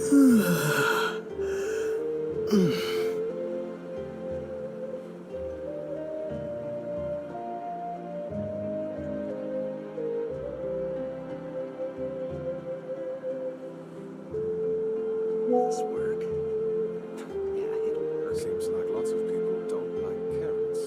This work? Yeah, it'll work. Seems like lots of people don't like carrots.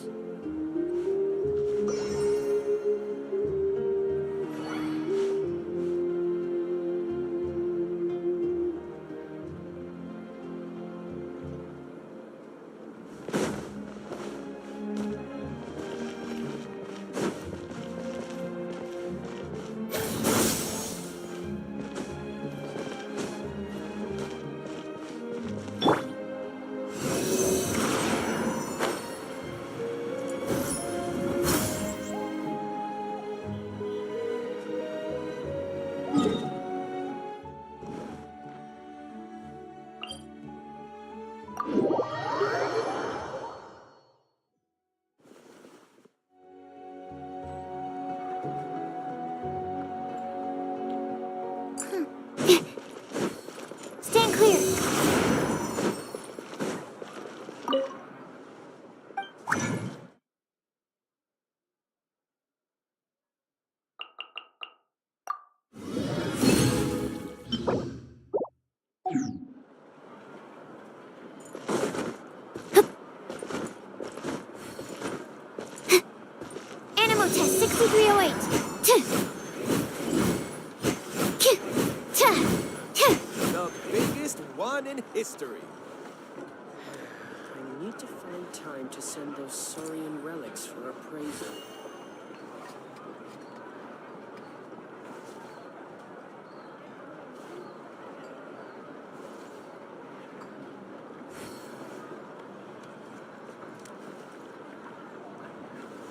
Stand clear. Animal test 6308. The biggest one in history. I need to find time to send those saurian relics for appraisal.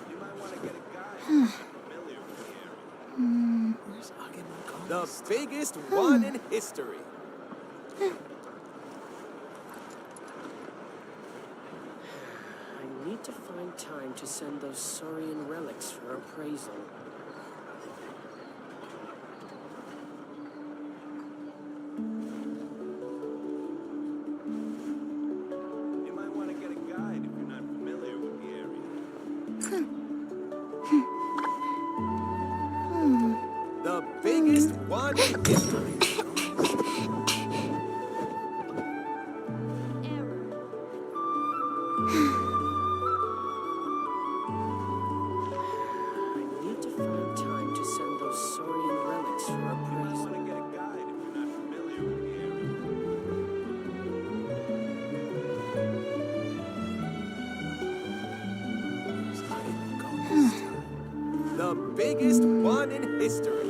You might want to get a guide. Familiar with the area. Where's Agenor? The biggest one in history. I need to find time to send those saurian relics for appraisal. You might want to get a guide if you're not familiar with the area. The biggest one in history. I need to find time to send those saurian relics for You might appraisal. want to get a guide if you're not familiar with the area. Where's Agenor this time? The biggest one in history.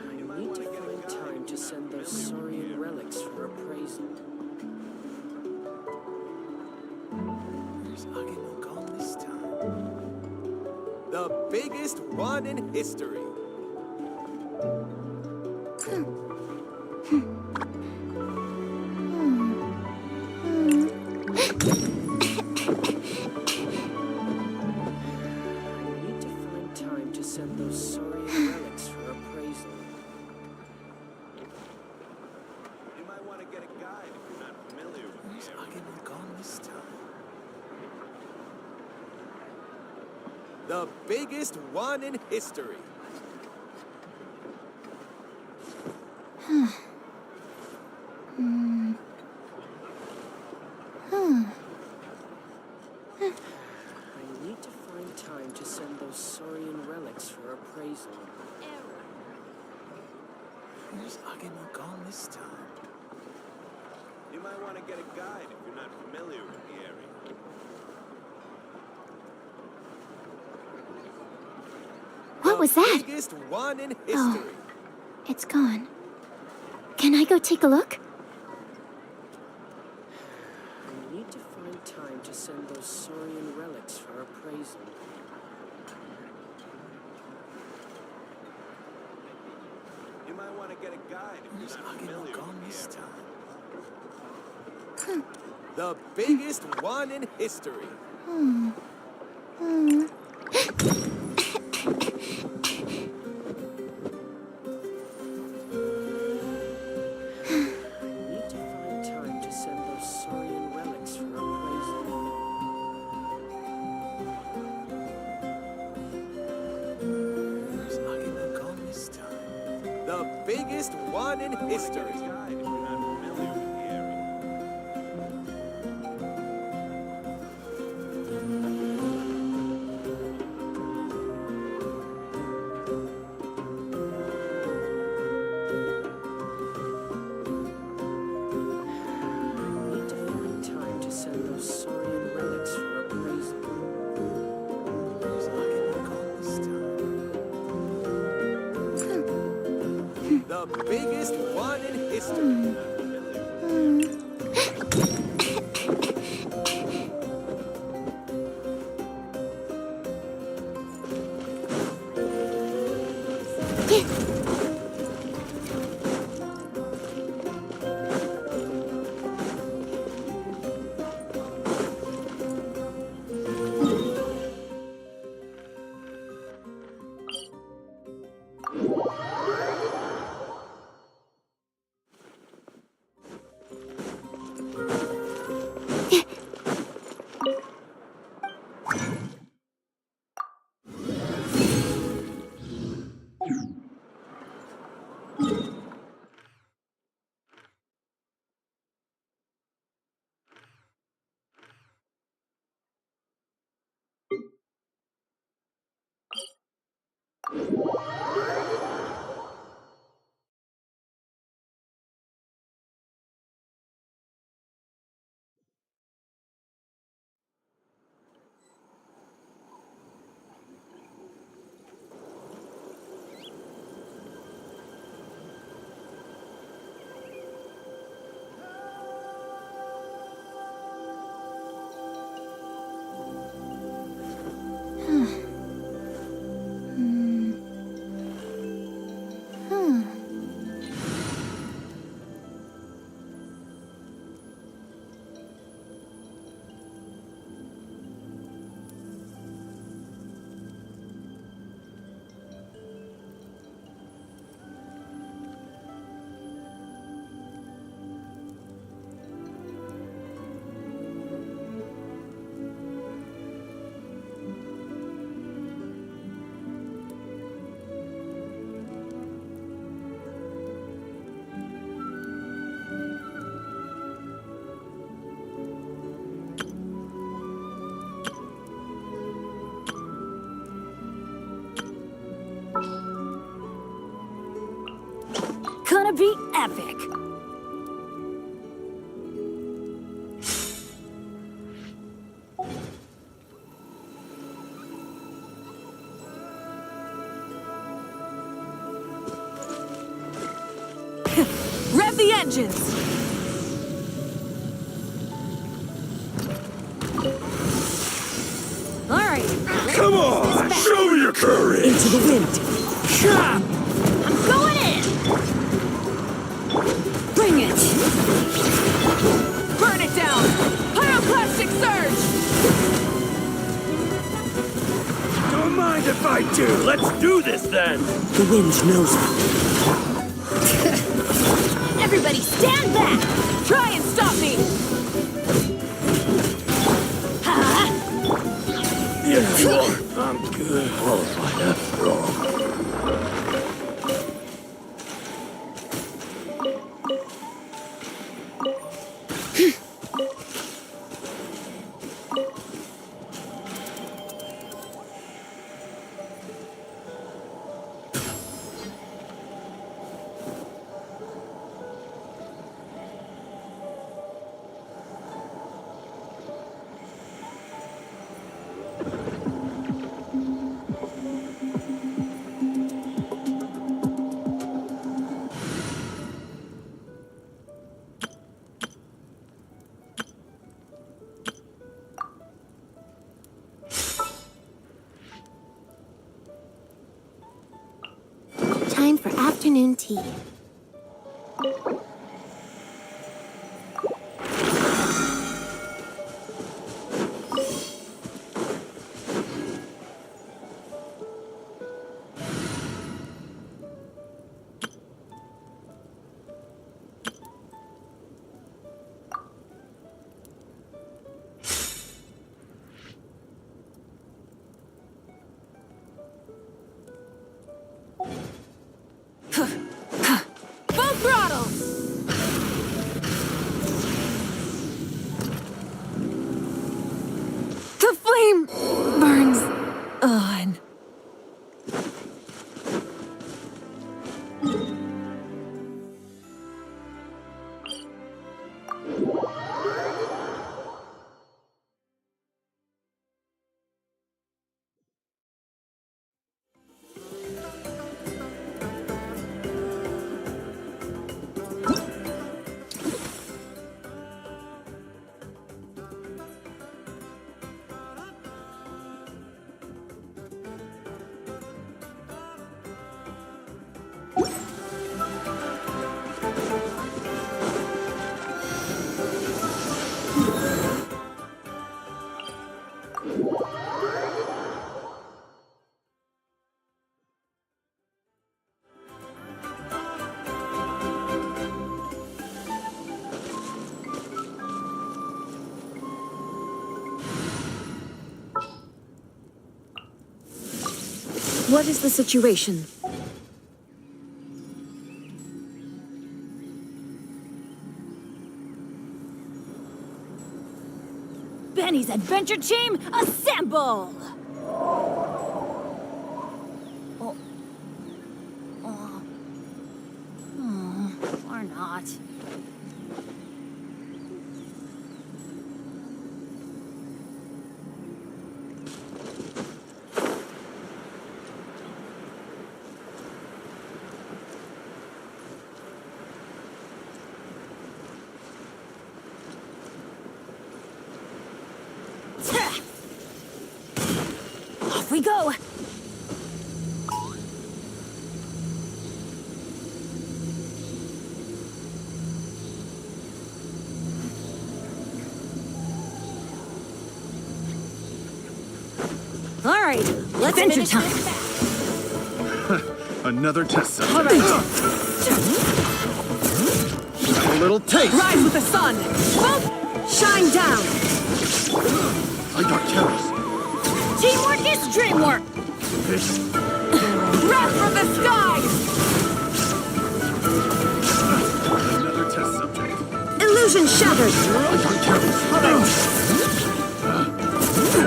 I need to find time to send those saurian relics for appraisal. Where's Agenor gone this time? The biggest one in history. I need to find time to send those saurian relics for appraisal. You might want to get a guide if you're not familiar with Where's the area. Agenor gone this time? The biggest one in history. I need to find time to send those saurian relics for appraisal. Where's Agenor gone this time? You might want to get a guide if you're not familiar with the area. What was that? Biggest one in Oh. history. It's gone. Can I go take a look? I need to find time to send those saurian relics for appraisal. You might want to get a guide if Where's you're not Agenor familiar gone with this the area. time? The biggest one in history. Need to find time to send those saurian relics for appraisal. Where's Agemo gone this time? The biggest one in history. Get a guide if you're not familiar with the area. Need to find time to send those saurian relics for appraisal. Where's Agemo gone this time? The biggest one in history. Gonna be epic. Rev the engines. All right. Come on! Show me your courage! Into the wind. I'm going in. Bring it! Burn it down! Pyroclastic surge! Don't mind if I do. Let's do this then! The wind knows it. Everybody stand back. Try and stop me! Yeah, you are. I'm good. Qualified after all. Time for afternoon tea. What is the situation? Benny's adventure team, assemble! Or not. Off we go! All right, let's adventure time. Another test subject. All right, A little taste. rise with the sun. Boom! Shine down. I got carrots. Teamwork is dreamwork! Wrath from the skies. Another test subject. Illusion shattered. I got carrots.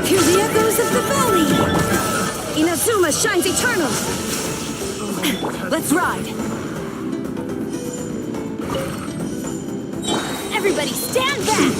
Hear the echoes of the valley. Inazuma shines eternal. Let's ride. Everybody stand back!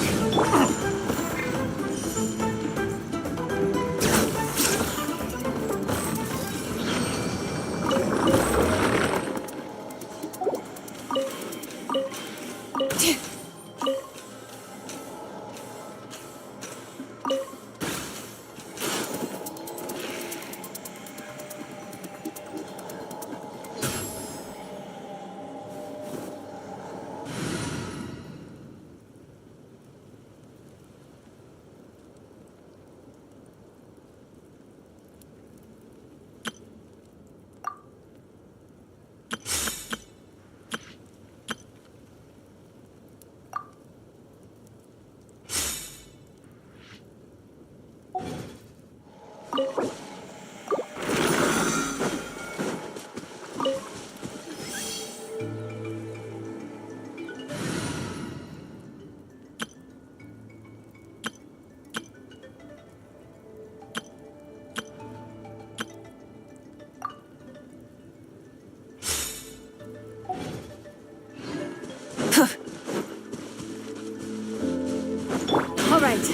All right.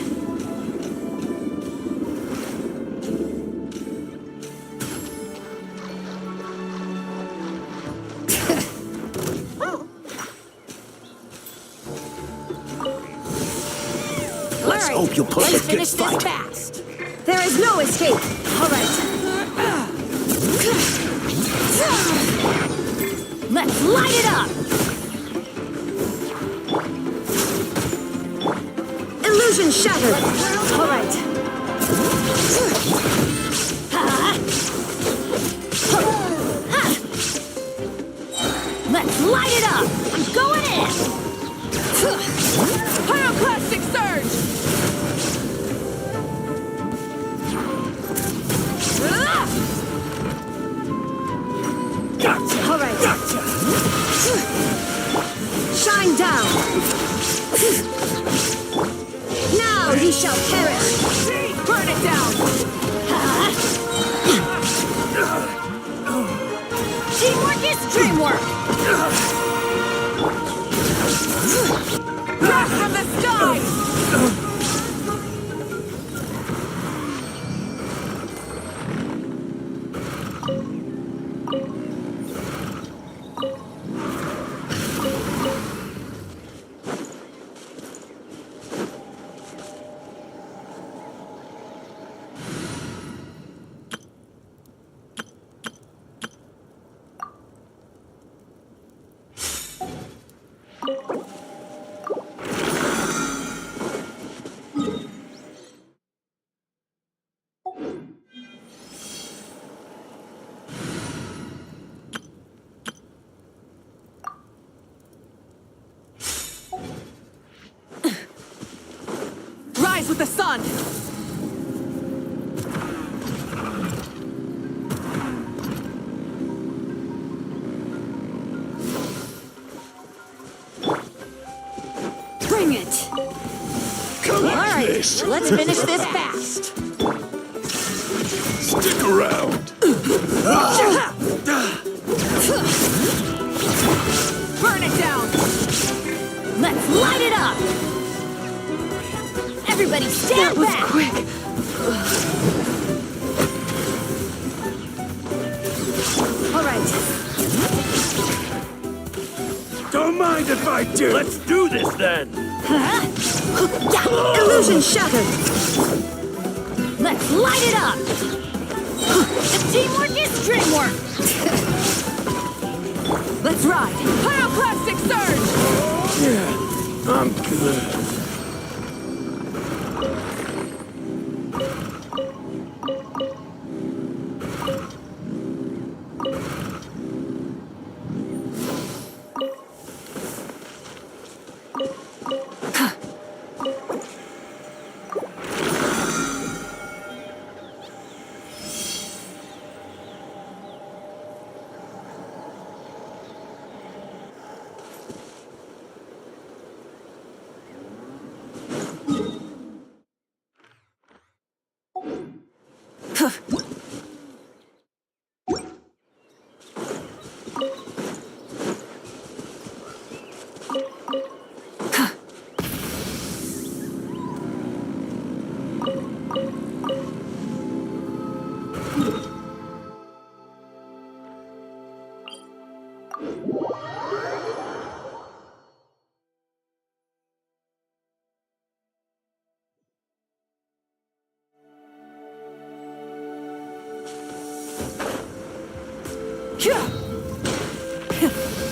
Let's hope you put Let's a good finish this fight. fast! There is no escape. All right. Let's light it up! Illusion shattered. All right. Let's light it up! I'm going in! Pyroclastic surge. All right. Shine down. Now you shall perish. Burn it down. Teamwork is dreamwork! Wrath from the skies. Rise with the sun. this. Let's finish this fast. Stick around. Burn it down. Let's light it up. Everybody stand back. Quick. All right. Don't mind if I do. Let's do this then. Illusion shattered. Let's light it up. The teamwork is dreamwork. Let's ride. Pyroclastic surge. Yeah, I'm good.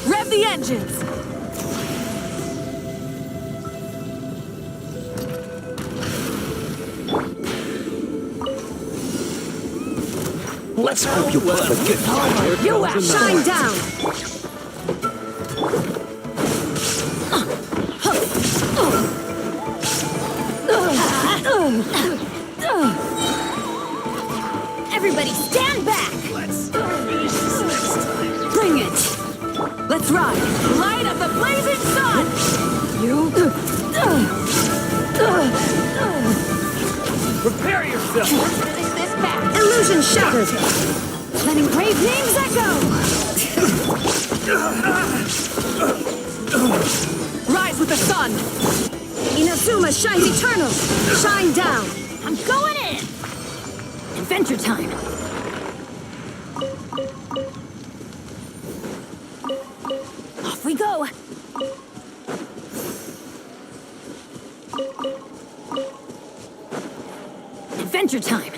Rev the engines! Let's hope you put the good time. You shine down! Everybody stand back! Let's finish this next time. Bring it! Let's ride! Light of the blazing sun! You... Prepare yourself. Finish this fast! Illusion shattered! Letting brave names echo! Rise with the sun! Inazuma shines eternal! Shine down! I'm going in! Adventure time! Off we go! Adventure time!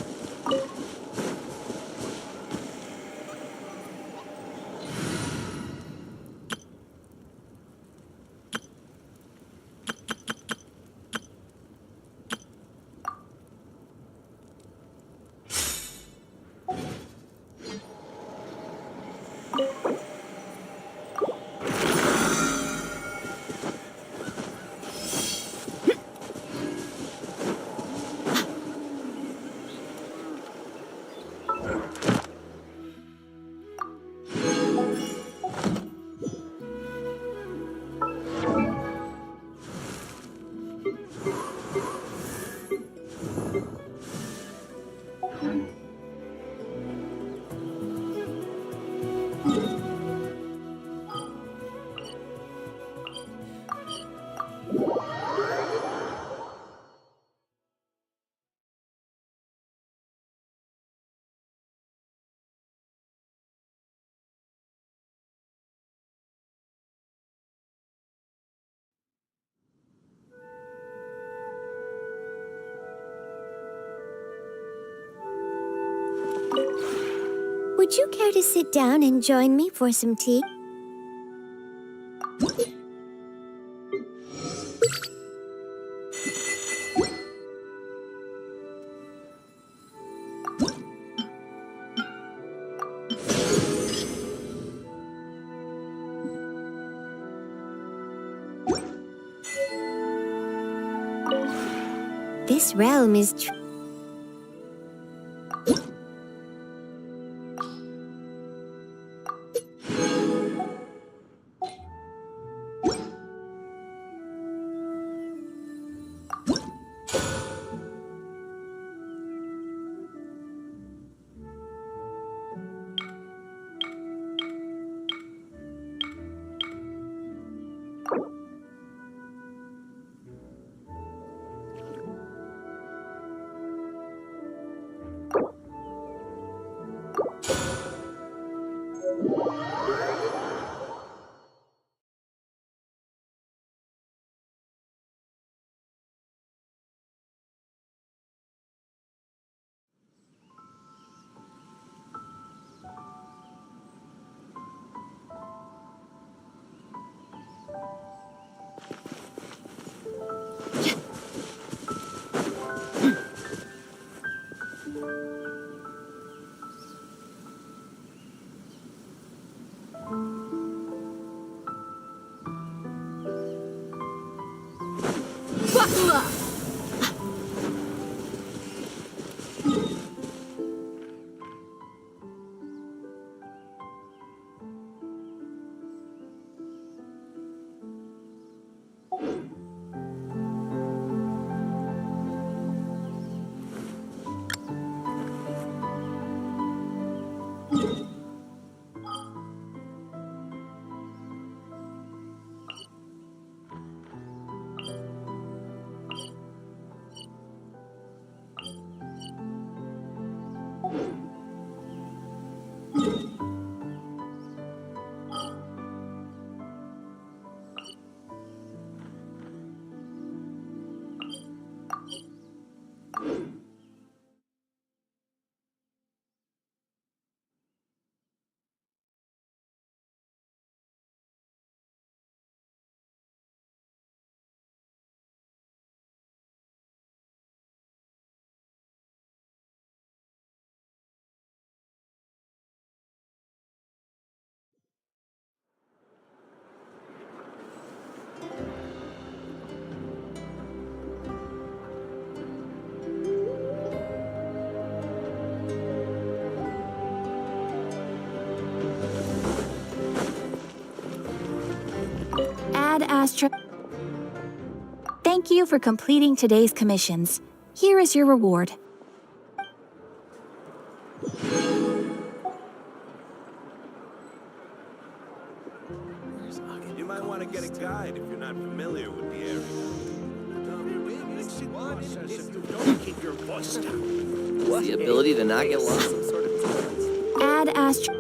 Would you care to sit down and join me for some tea? This realm is Ad Astra. Thank you for completing today's commissions. Here is your reward. You might want to get a guide if you're not familiar with the area. Don't keep your voice down. The ability to not get lost. Some sort of Ad Astra.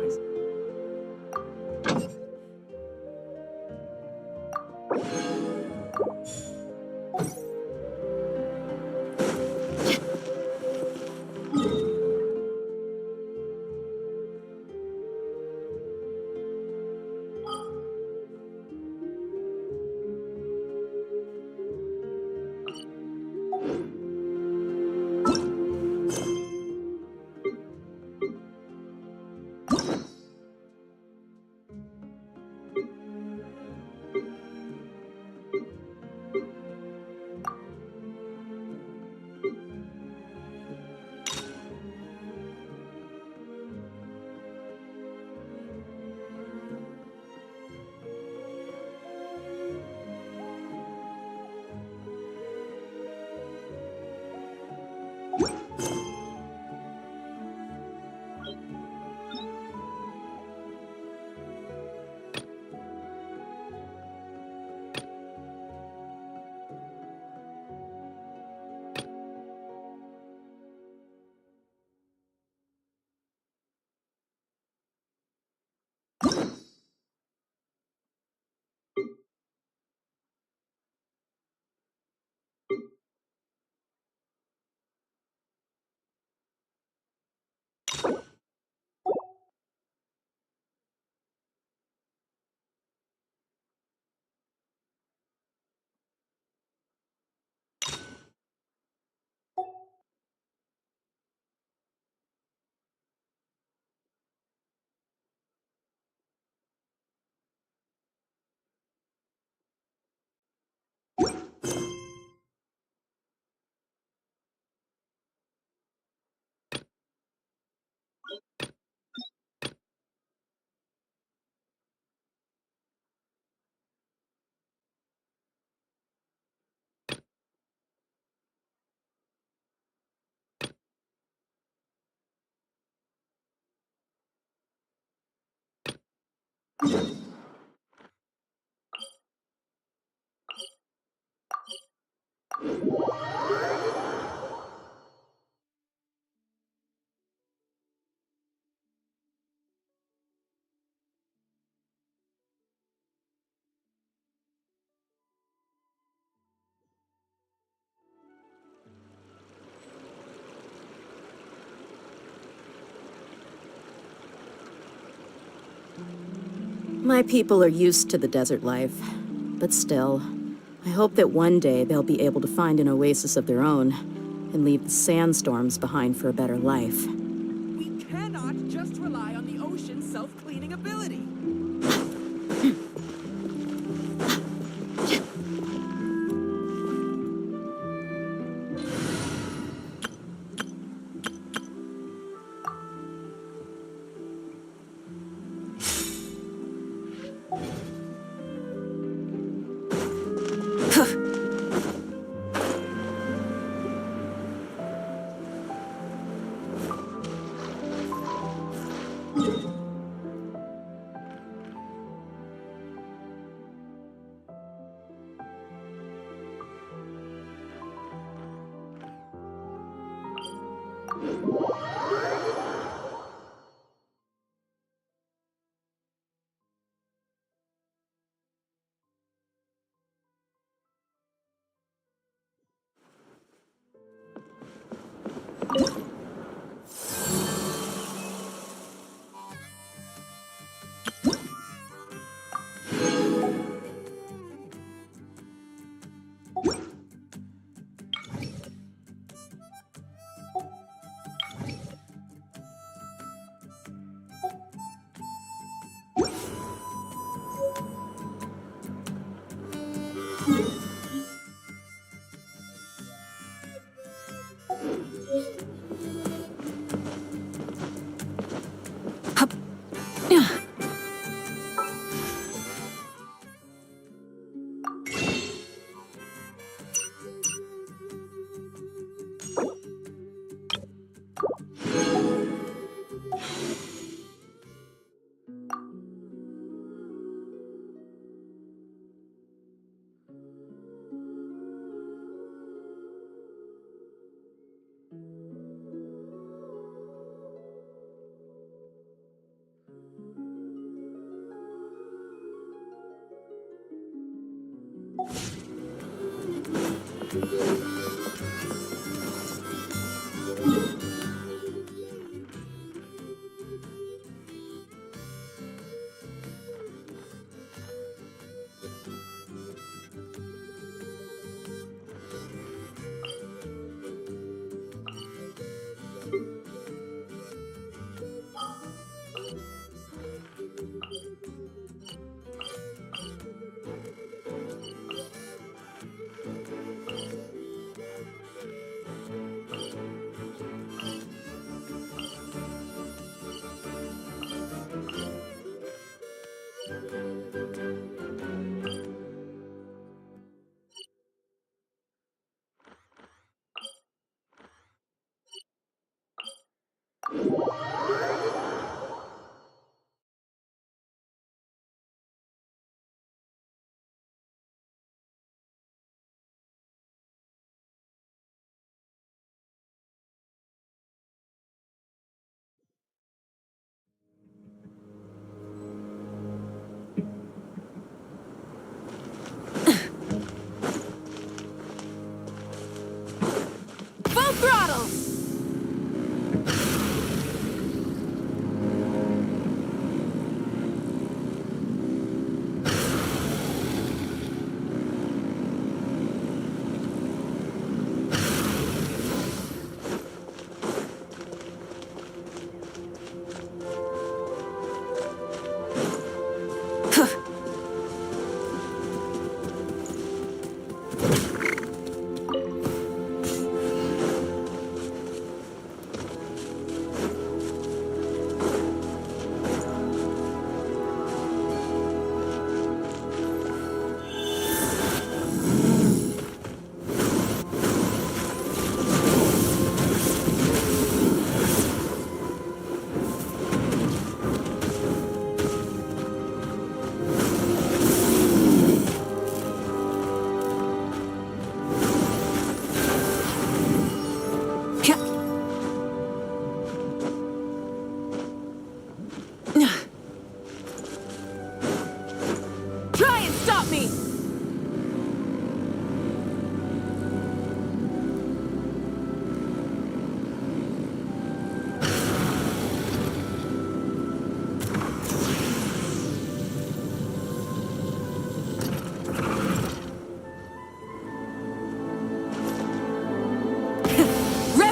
My people are used to the desert life, but still, I hope that one day they'll be able to find an oasis of their own and leave the sandstorms behind for a better life. We cannot just rely on the ocean's self-cleaning ability.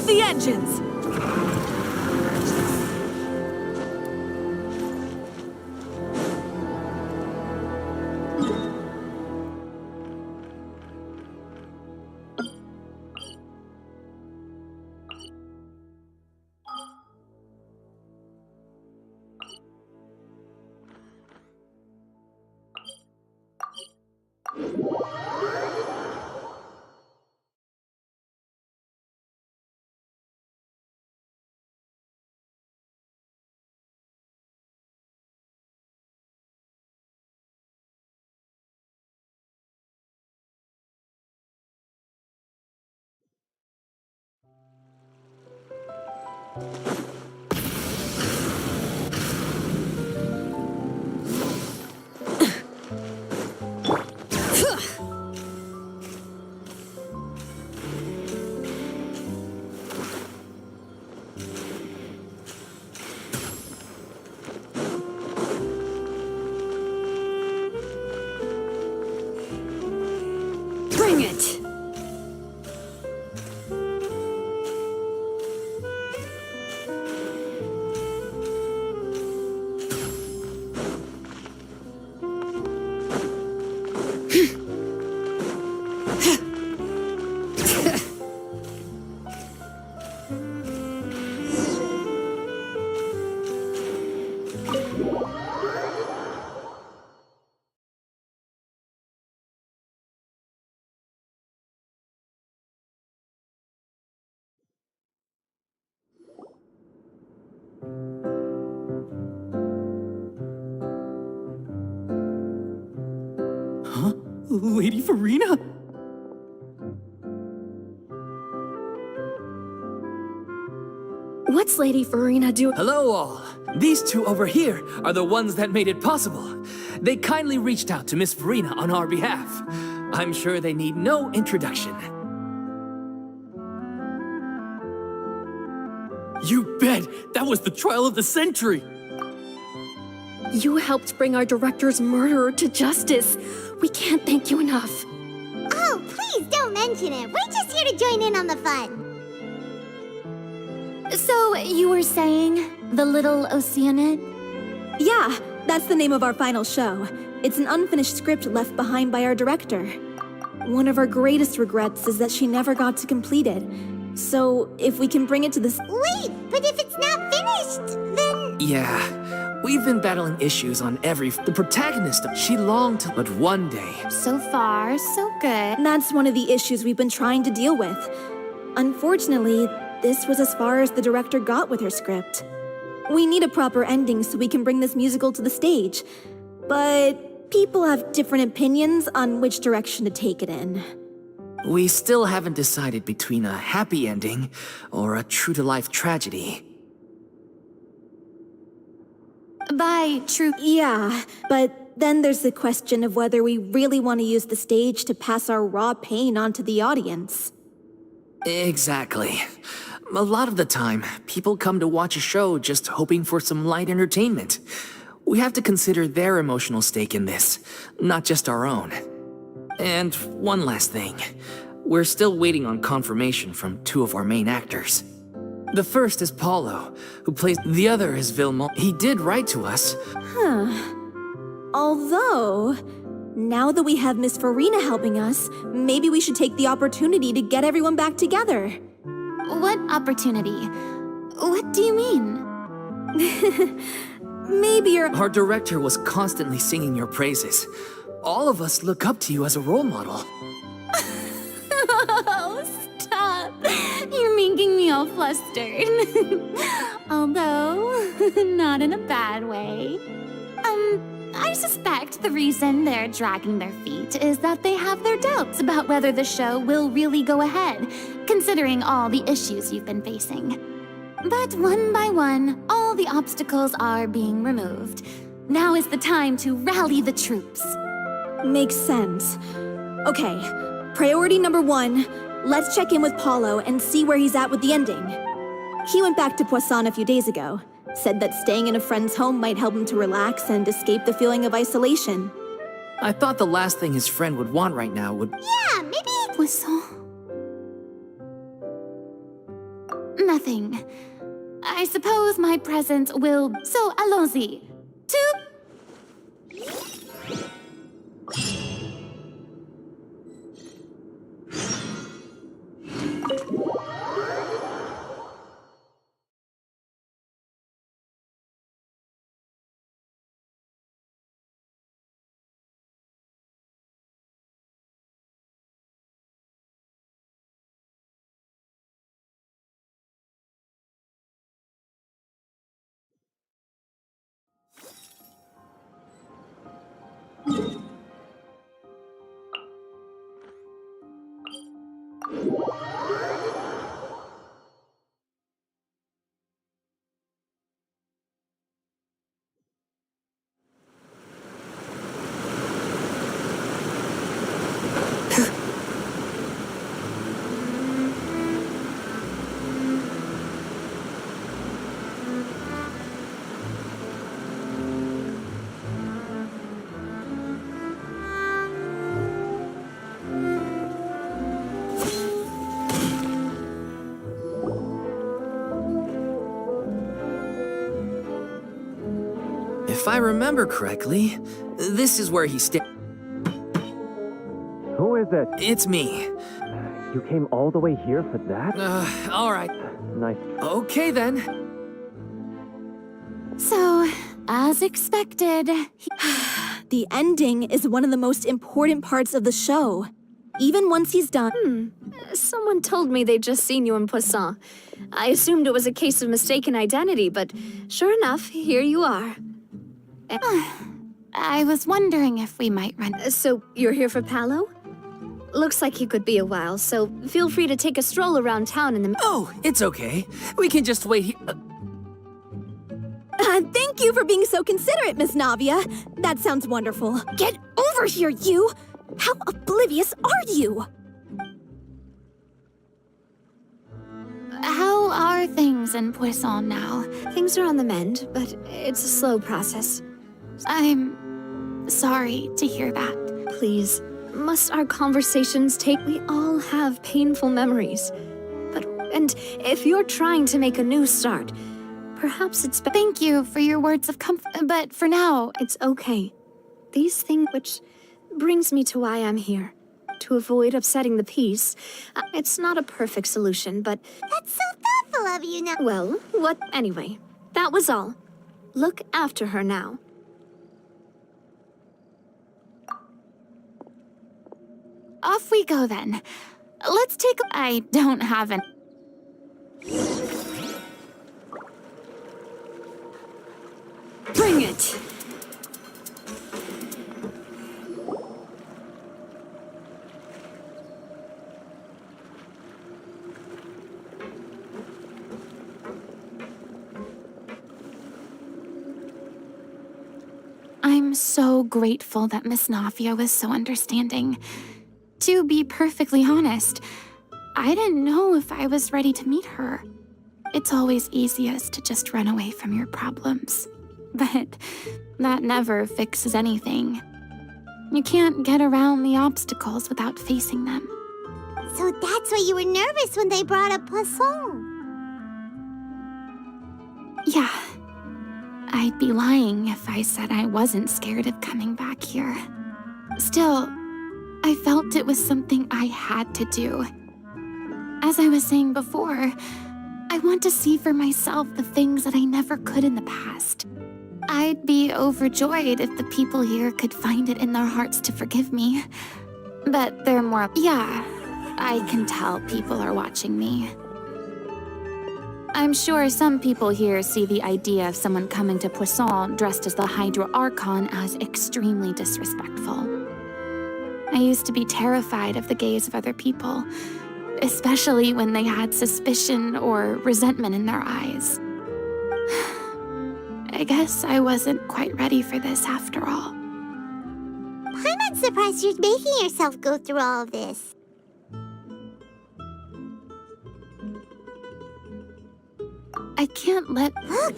the engines! Bring it! Lady Farina? What's Lady Farina doing? Hello all. These two over here are the ones that made it possible. They kindly reached out to Miss Farina on our behalf. I'm sure they need no introduction. You bet! That was the trial of the century! You helped bring our director's murderer to justice. We can't thank you enough. Oh, please don't mention it. We're just here to join in on the fun. So, you were saying the Little Oceanid? Yeah, that's the name of our final show. It's an unfinished script left behind by our director. One of our greatest regrets is that she never got to complete it. So, if we can bring it to this— Wait, but if it's not finished, then... Yeah, we've been battling issues on the protagonist, she longed to, but one day. So far, so good. That's one of the issues we've been trying to deal with. Unfortunately, this was as far as the director got with her script. We need a proper ending so we can bring this musical to the stage. But people have different opinions on which direction to take it in. We still haven't decided between a happy ending or a true-to-life tragedy. By true... Yeah, but then there's the question of whether we really want to use the stage to pass our raw pain onto the audience. Exactly. A lot of the time, people come to watch a show just hoping for some light entertainment. We have to consider their emotional stake in this, not just our own. And one last thing. We're still waiting on confirmation from two of our main actors. The first is Paulo, who plays... The other is Vilmont. He did write to us. Although, now that we have Miss Farina helping us, maybe we should take the opportunity to get everyone back together. What opportunity? What do you mean? Maybe you're... Our director was constantly singing your praises. All of us look up to you as a role model. Oh, stop. You're making me all flustered. Although, not in a bad way. I suspect the reason they're dragging their feet is that they have their doubts about whether the show will really go ahead, considering all the issues you've been facing. But one by one, all the obstacles are being removed. Now is the time to rally the troops. Makes sense. Okay, priority number 1, let's check in with Paulo and see where he's at with the ending. He went back to Poisson a few days ago. Said that staying in a friend's home might help him to relax and escape the feeling of isolation. I thought the last thing his friend would want right now would... Yeah, maybe... Poisson. nothing. I suppose my presence will... So, allons-y. To... If I remember correctly, this is where he stayed. Who is it? It's me. You came all the way here for that? All right. Nice. Okay then. So, as expected, The ending is one of the most important parts of the show. Even once he's done. Someone told me they'd just seen you in Poisson. I assumed it was a case of mistaken identity, but sure enough, here you are. I was wondering if we might run... So, you're here for Palo? Looks like he could be a while, so feel free to take a stroll around town in the... Oh, it's okay. We can just wait here. Thank you for being so considerate, Miss Navia. That sounds wonderful. Get over here, you! How oblivious are you? How are things in Poisson now? Things are on the mend, but it's a slow process. I'm sorry to hear that. Please, must our conversations take... We all have painful memories. And if you're trying to make a new start, perhaps it's... Thank you for your words of comfort, but for now... It's okay. These things, which brings me to why I'm here. To avoid upsetting the peace. It's not a perfect solution, but... That's so thoughtful of you now. Well, what... Anyway, that was all. Look after her now. Off we go then. Let's take a... I don't have an... Bring it! I'm so grateful that Miss Navia was so understanding. To be perfectly honest, I didn't know if I was ready to meet her. It's always easiest to just run away from your problems. But that never fixes anything. You can't get around the obstacles without facing them. So that's why you were nervous when they brought up Poisson. Yeah. I'd be lying if I said I wasn't scared of coming back here. Still, I felt it was something I had to do. As I was saying before, I want to see for myself the things that I never could in the past. I'd be overjoyed if the people here could find it in their hearts to forgive me. But they're more... Yeah, I can tell people are watching me. I'm sure some people here see the idea of someone coming to Poisson dressed as the Hydra Archon as extremely disrespectful. I used to be terrified of the gaze of other people, especially when they had suspicion or resentment in their eyes. I guess I wasn't quite ready for this after all. I'm not surprised you're making yourself go through all of this. I can't let... Look!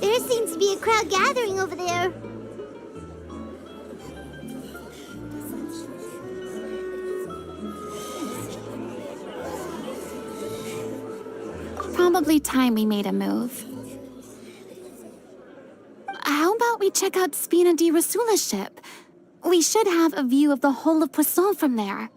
There seems to be a crowd gathering over there. Probably time we made a move. How about we check out Spina di Rasula's ship? We should have a view of the whole of Poisson from there.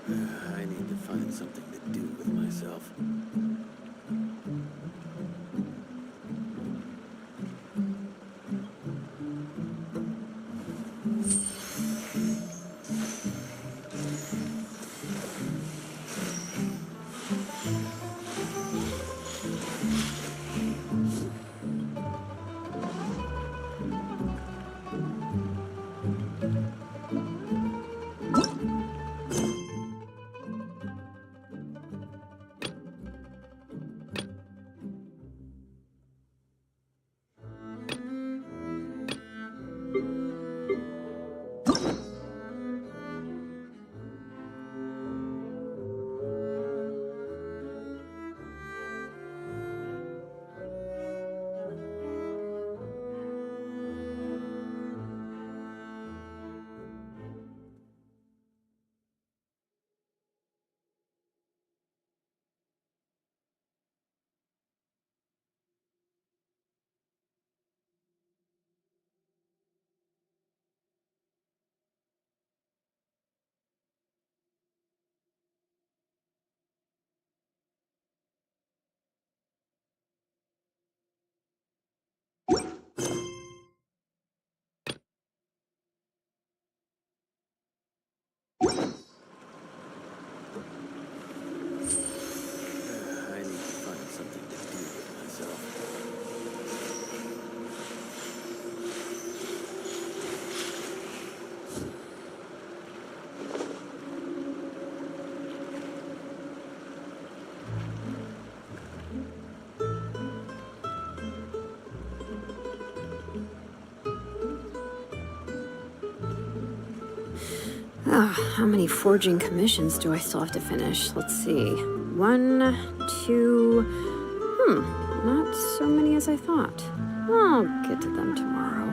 I need to find something to do with myself. I need to find something to do with myself. How many forging commissions do I still have to finish? Let's see. 1, 2... not so many as I thought. I'll get to them tomorrow.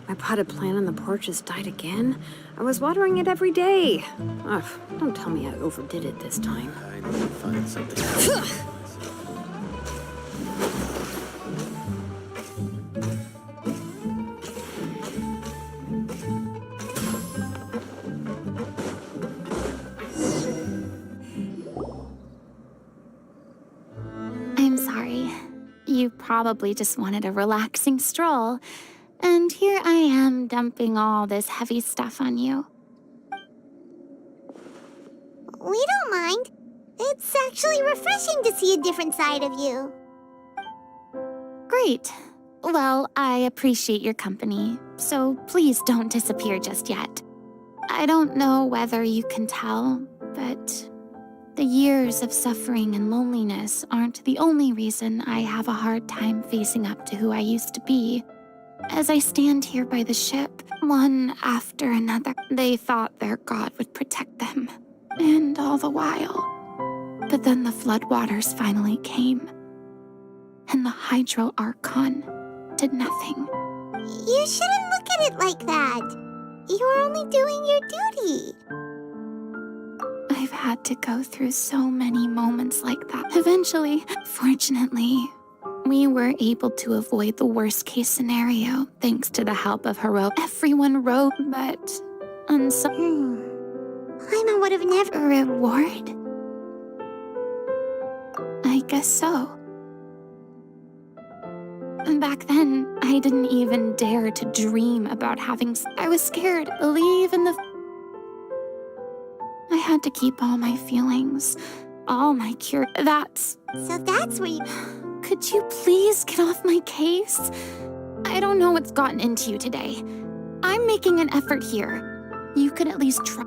My potted plant on the porch has died again. I was watering it every day. Ugh, don't tell me I overdid it this time. I need to find something. I'm sorry. You probably just wanted a relaxing stroll. And here I am dumping all this heavy stuff on you. We don't mind. It's actually refreshing to see a different side of you. Great. Well, I appreciate your company, so please don't disappear just yet. I don't know whether you can tell, but the years of suffering and loneliness aren't the only reason I have a hard time facing up to who I used to be. As I stand here by the ship, one after another, they thought their god would protect them, and all the while. But then the floodwaters finally came, and the Hydro Archon did nothing. You shouldn't look at it like that. You're only doing your duty. I've had to go through so many moments like that. Eventually, fortunately, we were able to avoid the worst-case scenario thanks to the help of heroic. Everyone wrote, but I would have never. Reward? I guess so. And back then, I didn't even dare to dream about having. I was scared. Believe in the. I had to keep all my feelings, all my cure. So that's where you. Could you please get off my case? I don't know what's gotten into you today. I'm making an effort here. You could at least try.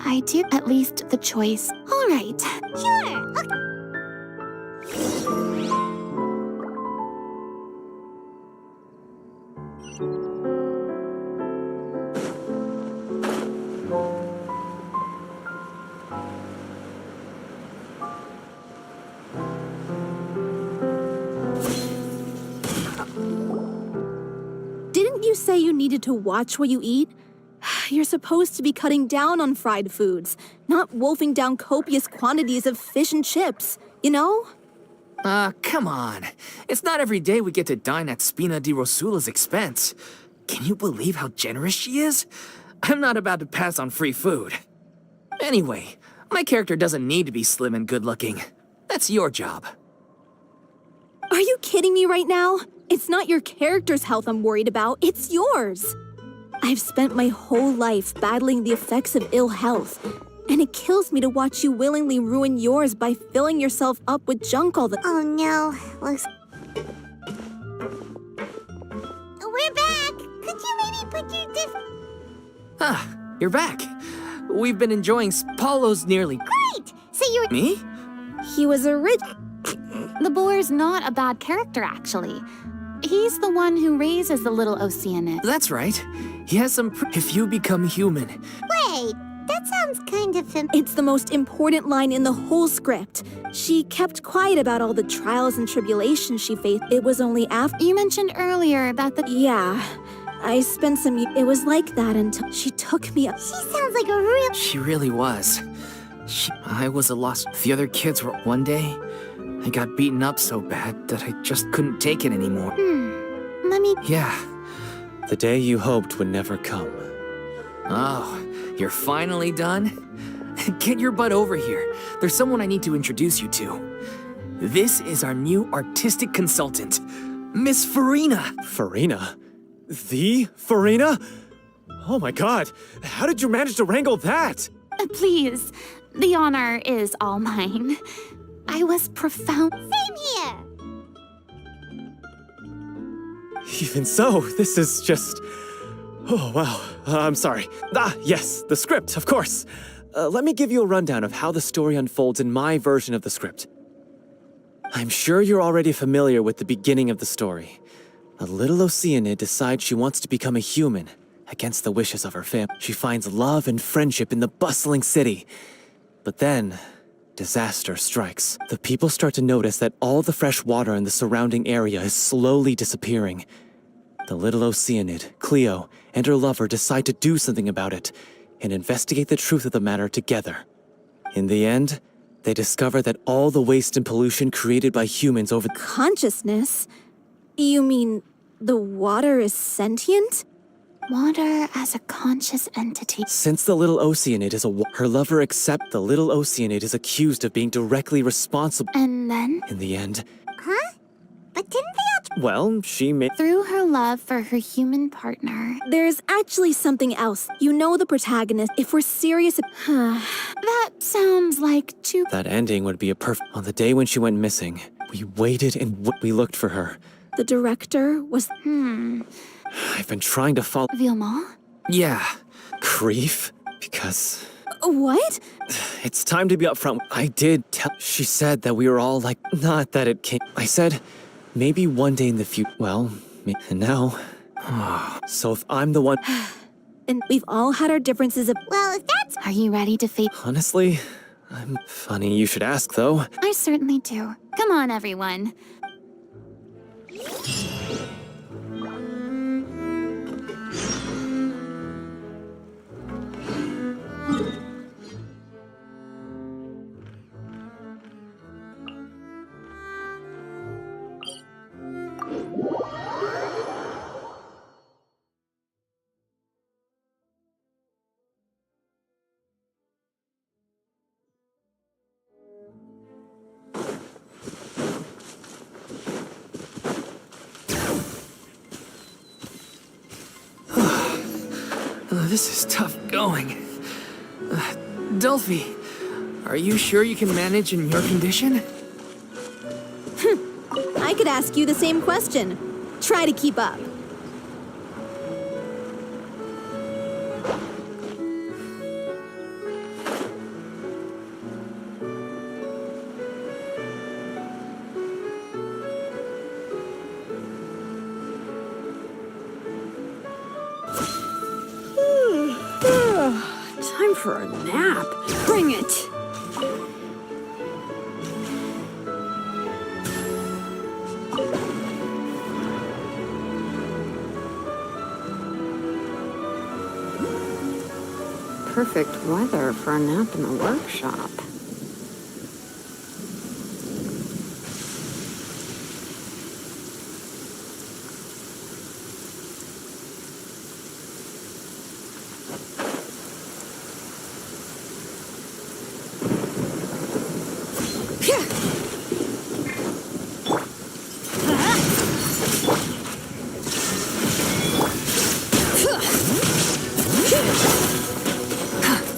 I do at least the choice. All right. Sure. Okay. Didn't you say you needed to watch what you eat? You're supposed to be cutting down on fried foods, not wolfing down copious quantities of fish and chips, you know? Come on. It's not every day we get to dine at Spina di Rosula's expense. Can you believe how generous she is? I'm not about to pass on free food. Anyway, my character doesn't need to be slim and good-looking. That's your job. Are you kidding me right now? It's not your character's health I'm worried about, it's yours. I've spent my whole life battling the effects of ill health, and it kills me to watch you willingly ruin yours by filling yourself up with junk all the— Oh no. Looks. We're back. Could you maybe put your You're back. We've been enjoying Paulo's nearly— Great! So you were. Me? He was a rich— The boar's not a bad character, actually. He's the one who raises the little Oceanus. That's right. He has some if you become human. Wait, that's That sounds kind of It's the most important line in the whole script. She kept quiet about all the trials and tribulations she faced. It was only after. You mentioned earlier about the. Yeah. I spent some. It was like that until she took me up. She sounds like a real. She really was. I was a lost. The other kids were. One day, I got beaten up so bad that I just couldn't take it anymore. Let me. Yeah. The day you hoped would never come. Oh, you're finally done? Get your butt over here. There's someone I need to introduce you to. This is our new artistic consultant, Miss Farina. Farina? The Farina? Oh my god, how did you manage to wrangle that? Please, the honor is all mine. I was profound. Same here. Even so, this is just... Oh, wow. I'm sorry. Yes, the script, of course. Let me give you a rundown of how the story unfolds in my version of the script. I'm sure you're already familiar with the beginning of the story. A little Oceanid decides she wants to become a human, against the wishes of her family. She finds love and friendship in the bustling city. But then, disaster strikes. The people start to notice that all the fresh water in the surrounding area is slowly disappearing. The little Oceanid, Cleo, and her lover decide to do something about it and investigate the truth of the matter together. In the end, they discover that all the waste and pollution created by humans over Consciousness? You mean the water is sentient? Water as a conscious entity. Since the little Oceanid is her lover accepts the little Oceanid is accused of being directly responsible. And then? In the end, Huh? But didn't they all... well, she made... Through her love for her human partner. There's actually something else. You know the protagonist. If we're serious... That sounds like too... That ending would be a perfect... On the day when she went missing, we waited and we looked for her. The director was... I've been trying to follow... Vilma? Yeah. Grief? Because... What? It's time to be upfront. I did tell... She said that we were all like... Not that it came... I said... Maybe one day in the future... Well, and now... So if I'm the one... And we've all had our differences of... Well, if that's... Are you ready to face... Honestly, I'm... Funny you should ask, though. I certainly do. Come on, everyone. This is tough going. Delphi, are you sure you can manage in your condition? I could ask you the same question. Try to keep up. Time for a nap. Bring it! Perfect weather for a nap in the workshop.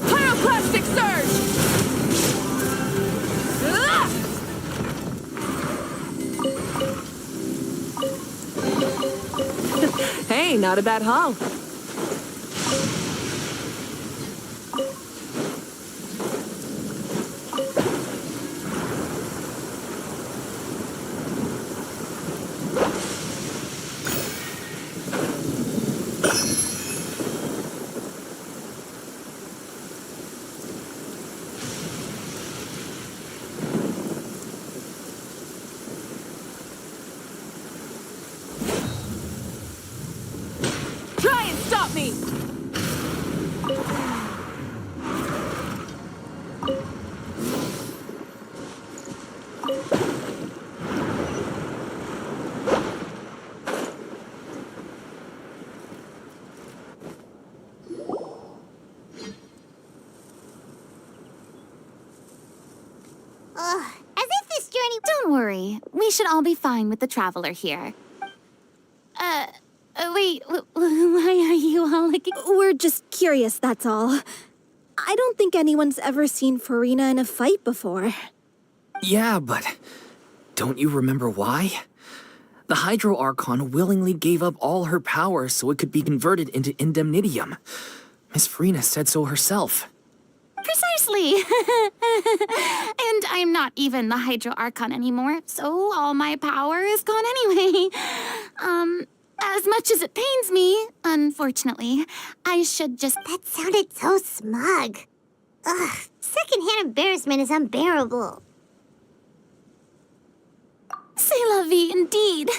Pyroclastic surge! Hey, not a bad haul. me! As if this journey. Don't worry. We should all be fine with the traveler here. Wait, why are you all like... We're just curious, that's all. I don't think anyone's ever seen Farina in a fight before. Yeah, but don't you remember why? The Hydro Archon willingly gave up all her power so it could be converted into indemnitium. Miss Farina said so herself. Precisely! And I'm not even the Hydro Archon anymore, so all my power is gone anyway. As much as it pains me, unfortunately, I should just... That sounded so smug. Ugh, secondhand embarrassment is unbearable. C'est la vie indeed.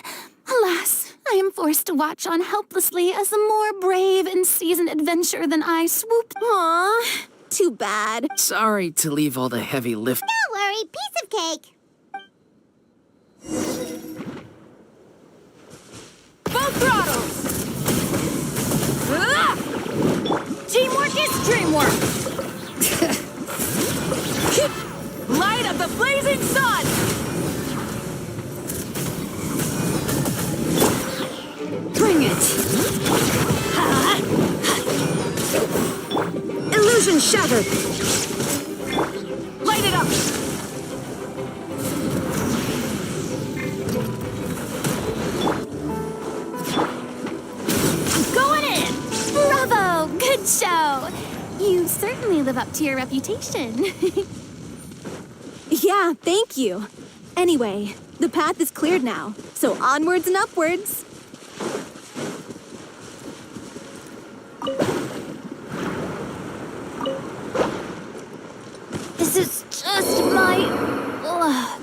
Alas, I am forced to watch on helplessly as a more brave and seasoned adventurer than I swooped... Aw, too bad. Sorry to leave all the heavy lift. Don't worry, piece of cake. Full throttle! Ah! Teamwork is dreamwork! Light of the blazing sun! Bring it! Illusion shattered! Light it up! Bravo! Good show! You certainly live up to your reputation. Yeah, thank you. Anyway, the path is cleared now, so onwards and upwards. This is just my luck.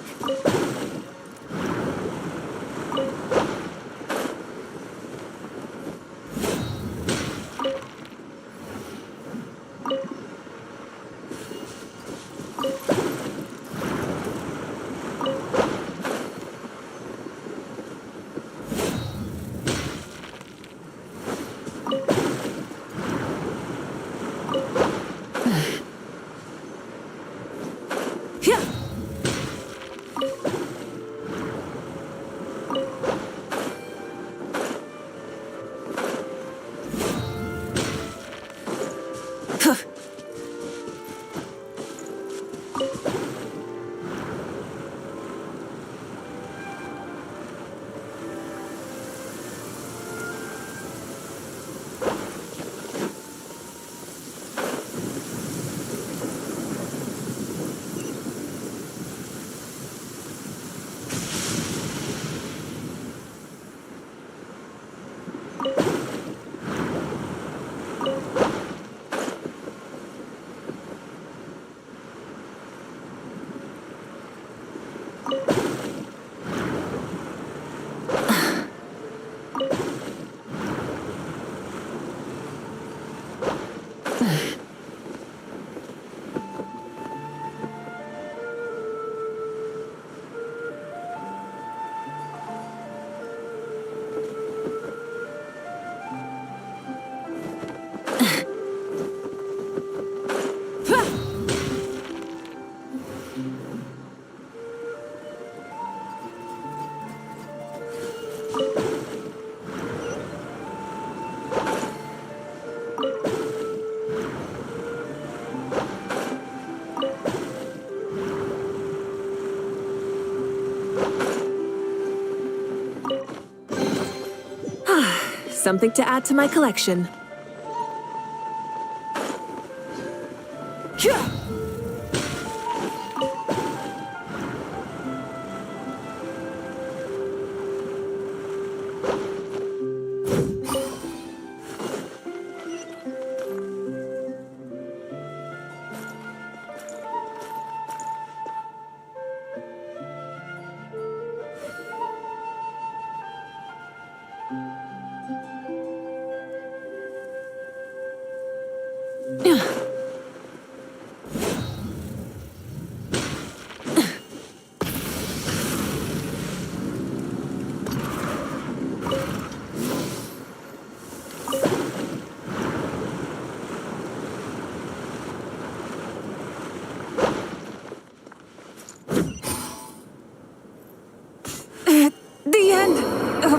Something to add to my collection.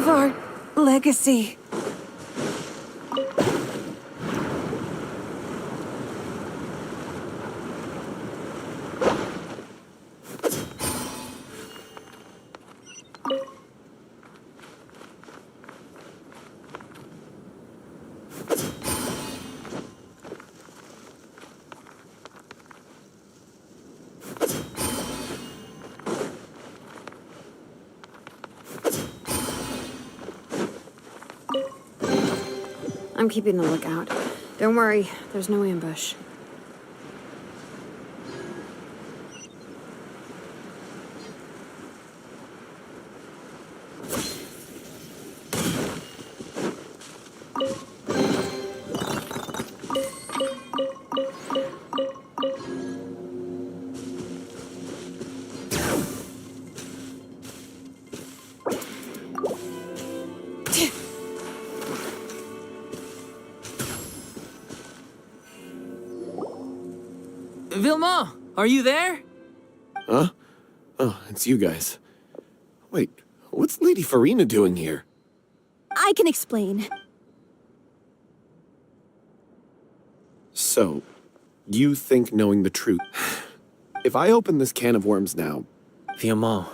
of our legacy. I'm keeping a lookout. Don't worry, there's no ambush. Vilma, are you there? Huh? Oh, it's you guys. Wait, what's Lady Farina doing here? I can explain. So, you think knowing the truth... If I open this can of worms now... Viamal,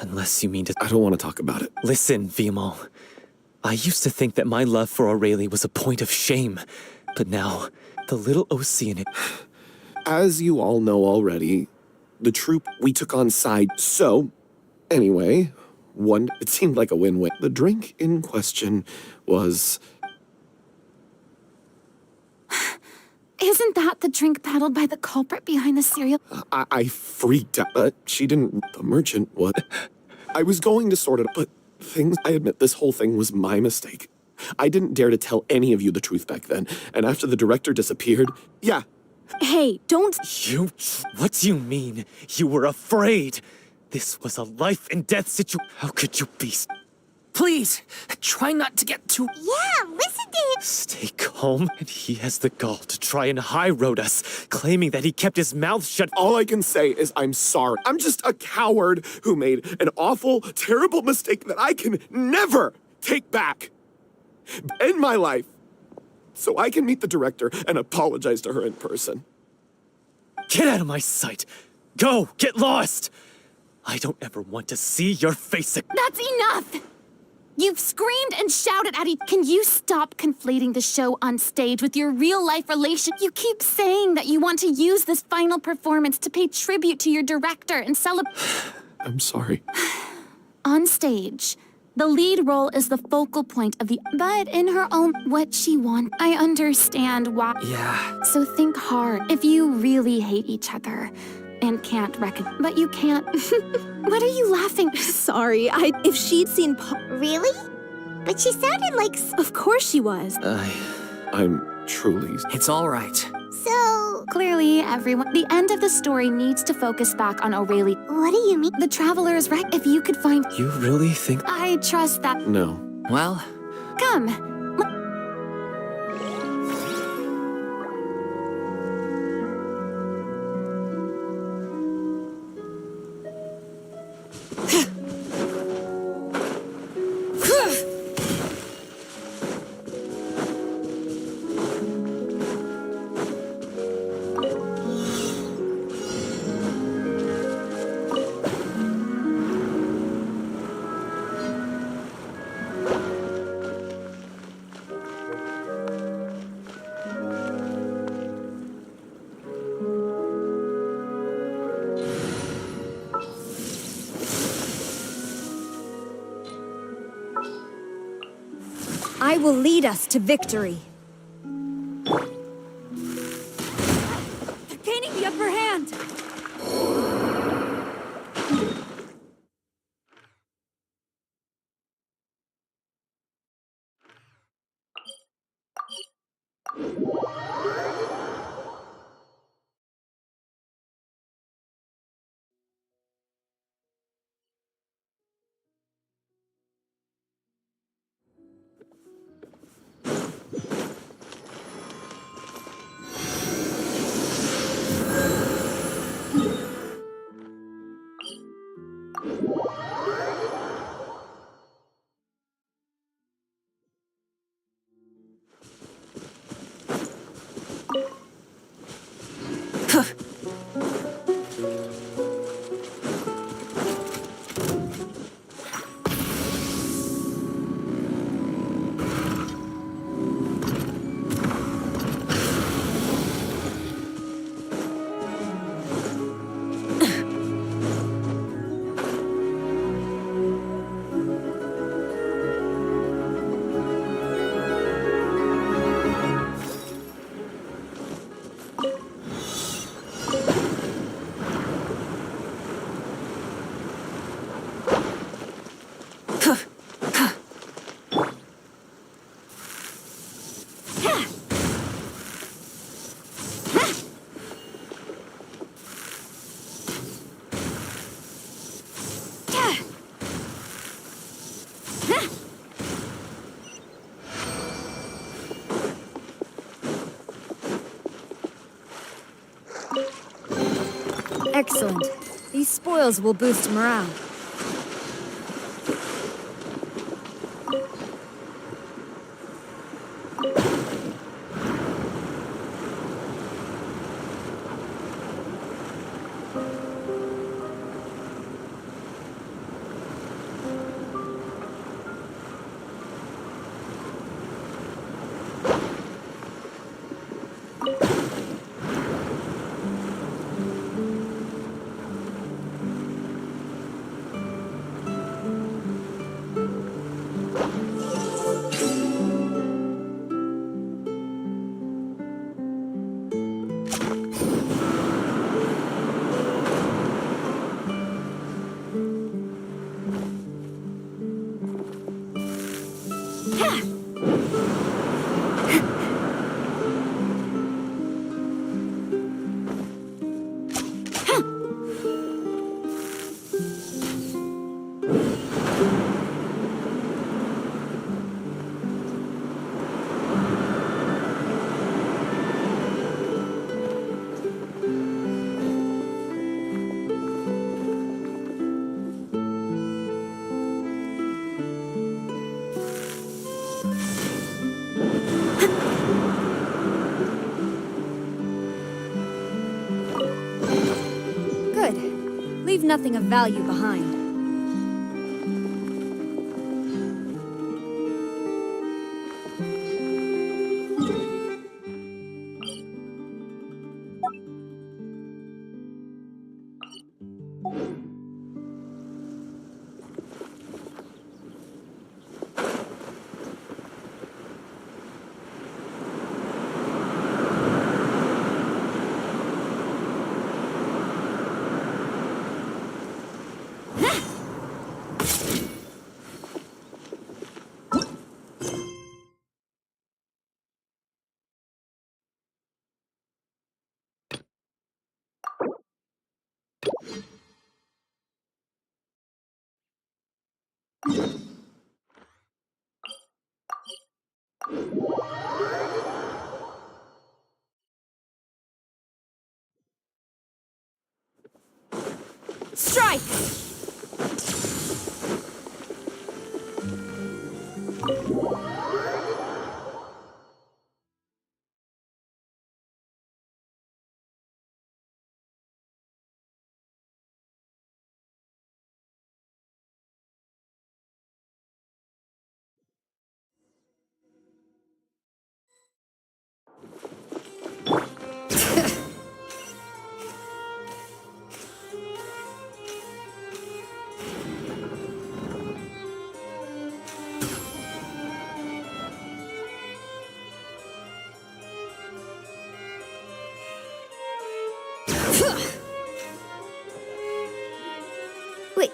unless you mean to... I don't want to talk about it. Listen, Viamal. I used to think that my love for Aurelie was a point of shame. But now, the little Ocean... As you all know already, the troop, we took on side. So, anyway, it seemed like a win-win. The drink in question was... Isn't that the drink peddled by the culprit behind the cereal? I freaked out, but she didn't... The merchant, what? I was going to sort it, but I admit this whole thing was my mistake. I didn't dare to tell any of you the truth back then, and after the director disappeared, yeah. Hey, don't... What do you mean? You were afraid? This was a life and death situation. How could you be... Please, try not to get too... Yeah, listen to him. Stay calm, and he has the gall to try and high-road us, claiming that he kept his mouth shut. All I can say is I'm sorry. I'm just a coward who made an awful, terrible mistake that I can never take back in my life. So I can meet the director and apologize to her in person. Get out of my sight! Go! Get lost! I don't ever want to see your face again. That's enough! You've screamed and shouted at each... Can you stop conflating the show on stage with your real-life relation? You keep saying that you want to use this final performance to pay tribute to your director and celebrate... I'm sorry. On stage, the lead role is the focal point of the... But in her own... What she wants... I understand why... Yeah. So think hard. If you really hate each other and can't but you can't... What are you laughing? Sorry, if she'd seen Really? But she sounded like... Of course she was. I'm truly... It's all right. So... Clearly, everyone... The end of the story needs to focus back on Aurelie. What do you mean? The Traveler's Wreck. If you could find... You really think... I trust that... No. Well... Come. I will lead us to victory. They're gaining the upper hand. Excellent. These spoils will boost morale. Leave nothing of value behind. Strike! Wait,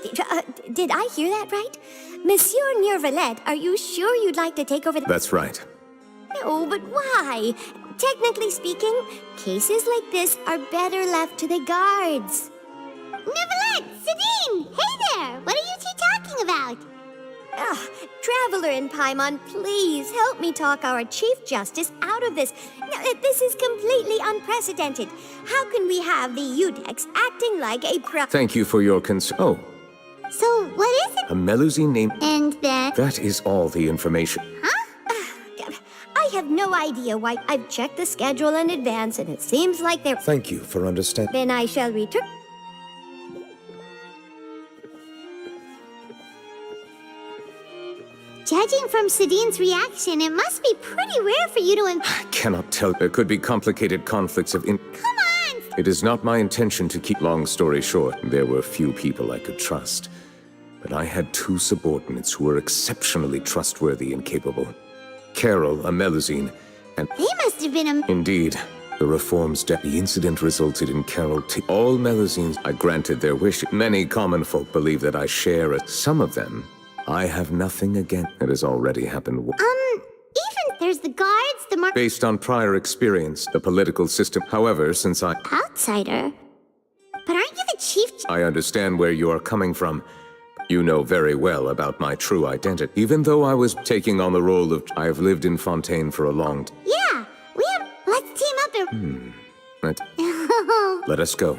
did I hear that right? Monsieur Neurvalet, are you sure you'd like to take over the— That's right. No, but why? Technically speaking, cases like this are better left to the guards. Neurvalet! Sidine! Hey there! What are you two talking about? Traveler in Paimon, please help me talk our Chief Justice out of this. This is completely unprecedented. How can we have the Udex acting like a Thank you for your concern. Oh, So, what is it? a Melusine name. And then— That is all the information. I have no idea why. I've checked the schedule in advance, and it seems like they're— Thank you for understanding. Then I shall return. Judging from Sadine's reaction, it must be pretty rare for you to— I cannot tell. There could be complicated conflicts of Come on! It is not my intention to keep. Long story short, there were few people I could trust. But I had two subordinates who were exceptionally trustworthy and capable. Carol, a Melusine, and— They must have been a— Indeed. The reforms the incident resulted in Carol all Melusines. I granted their wish. Many common folk believe that I share it. Some of them, I have nothing against. It has already happened. Even there's the guards, the Based on prior experience, the political system. However, since outsider. But aren't you the chief? I understand where you are coming from. You know very well about my true identity. Even though I was taking on the role of, I have lived in Fontaine for a long time. Yeah, we have. Let's team up and. Let us go.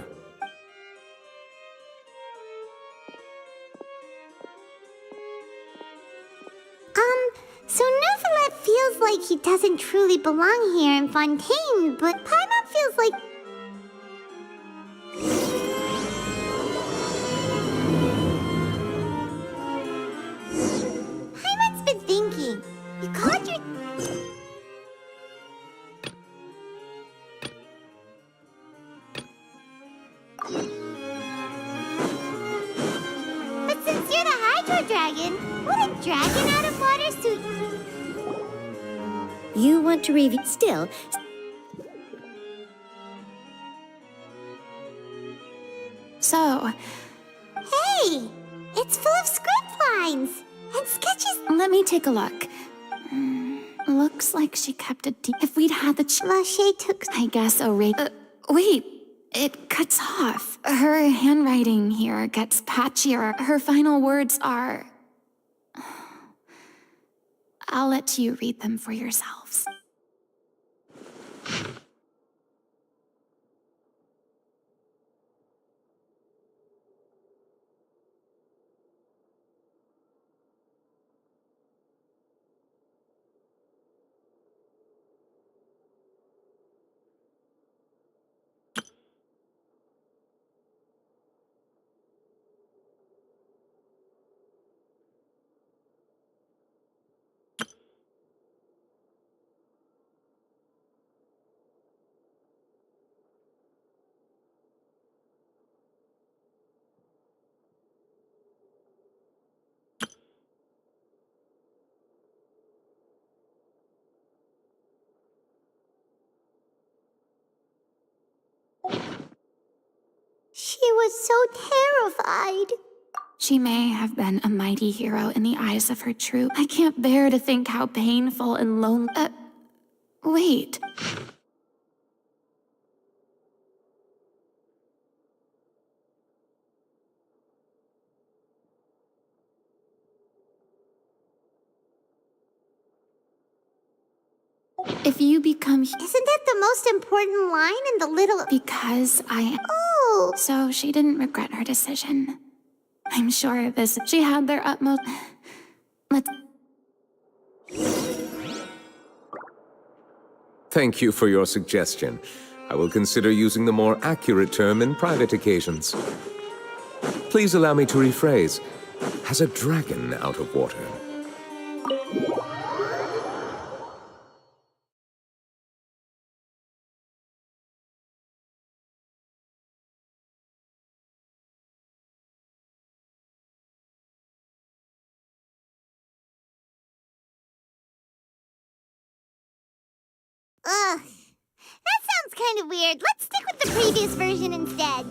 So Neuvillette feels like he doesn't truly belong here in Fontaine, but Paimon feels like... Paimon's been thinking. You called your... But since you're the Hydro Dragon, would a dragon out of water suit... You want to review... Still... So, Hey! It's full of script lines! And sketches... let me take a look. Looks like she kept it deep. If we'd had the Lachey took... I guess wait. It cuts off. Her handwriting here gets patchier. Her final words are... I'll let you read them for yourselves. She was so terrified. She may have been a mighty hero in the eyes of her troop. I can't bear to think how painful and lonely... wait. If you become... Isn't that the most important line in the little... Because I... Oh! So she didn't regret her decision. I'm sure she had their utmost... Let's... Thank you for your suggestion. I will consider using the more accurate term in private occasions. Please allow me to rephrase. Has a dragon out of water? Ugh. That sounds kind of weird. Let's stick with the previous version instead.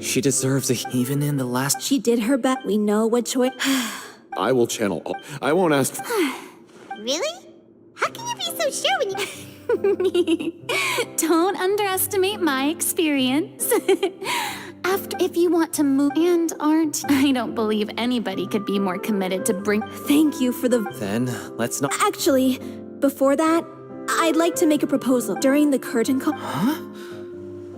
She deserves a... Even in the last... She did her best. We know what choice... I will channel all. I won't ask... Really? How can you be so sure when you... Don't underestimate my experience. If you want to move and aren't, I don't believe anybody could be more committed to bring... Thank you for the... Then, let's not... Actually, before that, I'd like to make a proposal during the curtain call. Huh?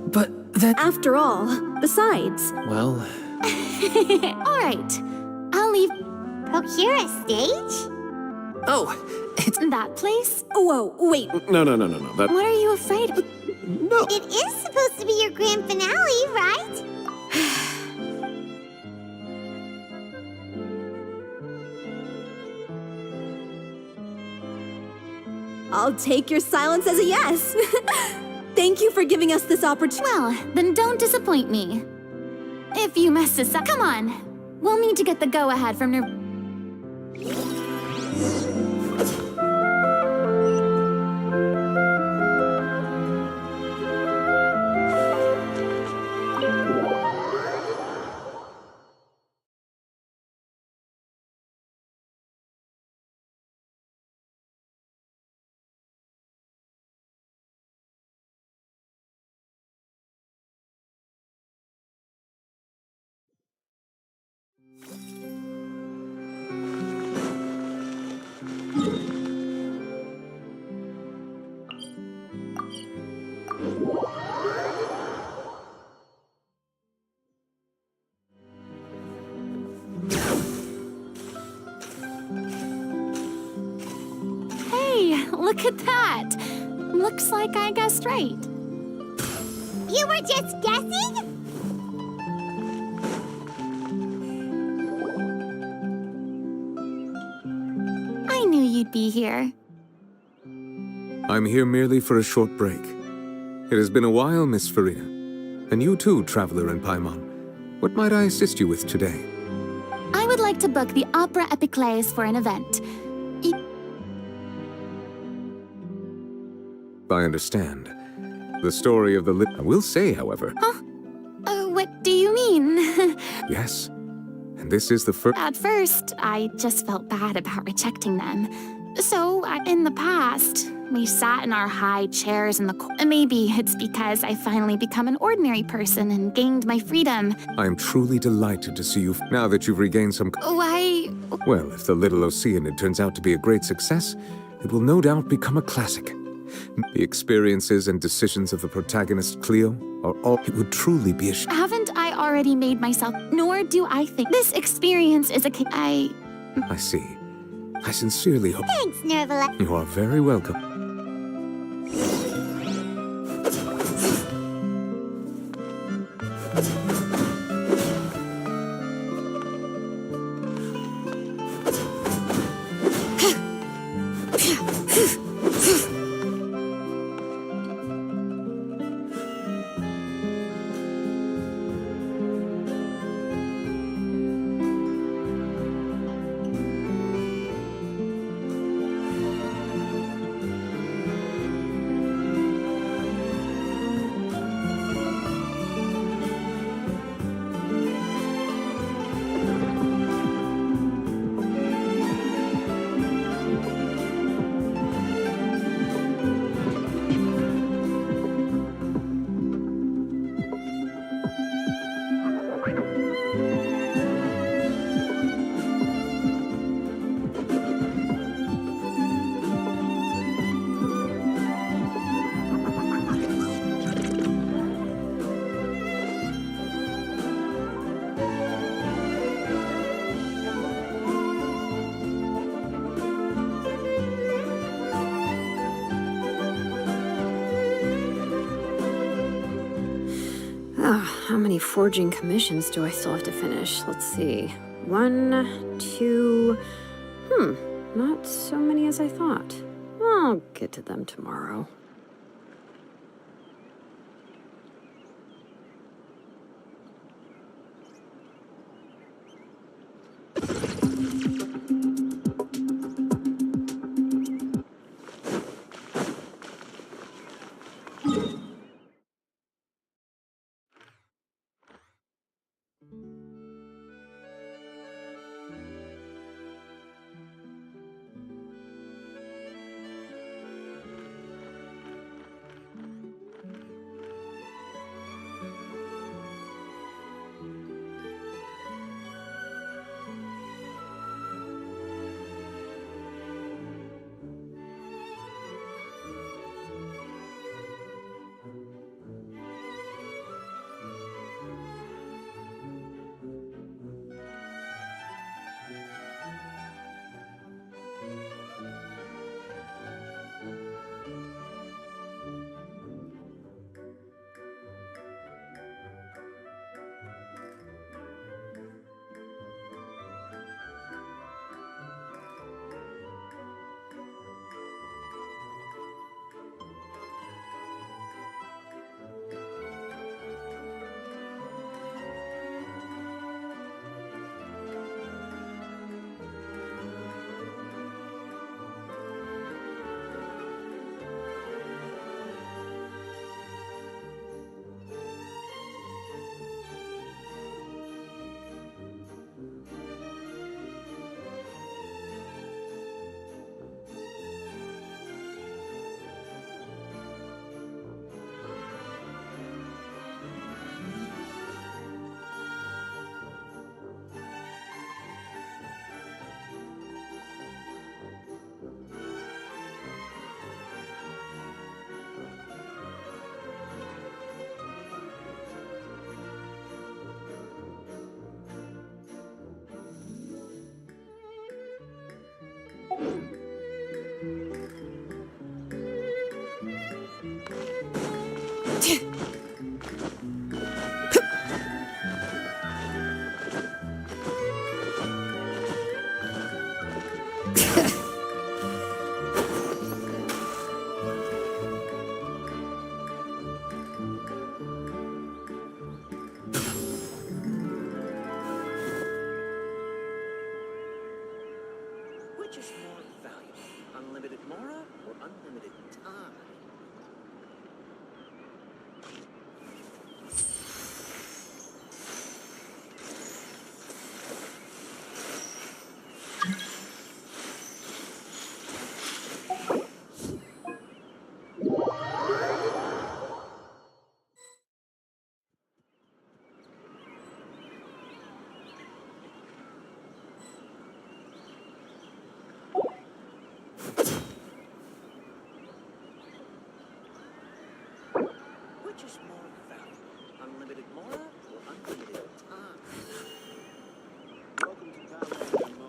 But then... After all, besides... Well... All right. I'll leave... Procure a stage? Oh, it's... That place? Whoa, wait. No. That... What are you afraid of? No. It is supposed to be your grand finale, right? I'll take your silence as a yes. Thank you for giving us this opportunity. Well, then don't disappoint me. If you mess this up, come on. We'll need to get the go-ahead from Hey, look at that! Looks like I guessed right. You were just guessing? I knew you'd be here. I'm here merely for a short break. It has been a while, Miss Farina. And you too, Traveler in Paimon. What might I assist you with today? I would like to book the Opera Epiclese for an event. I understand. The story of the I will say, however... Huh? What do you mean? Yes. And this is the first... At first, I just felt bad about rejecting them. So, in the past, we sat in our high chairs in the maybe it's because I finally become an ordinary person and gained my freedom. I am truly delighted to see you now that you've regained some... Why... Well, if the Little Oceanid turns out to be a great success, it will no doubt become a classic. The experiences and decisions of the protagonist, Cleo, are all... It would truly be a... Haven't I already made myself... Nor do I think... This experience is a... I see. I sincerely hope... Thanks, Nervala. You are very welcome. How many forging commissions do I still have to finish? Let's see. 1, 2... not so many as I thought. I'll get to them tomorrow. Which is more valuable, unlimited mora or unlimited time? Which is more valuable, unlimited mora or unlimited time? Welcome to Palace Harmony.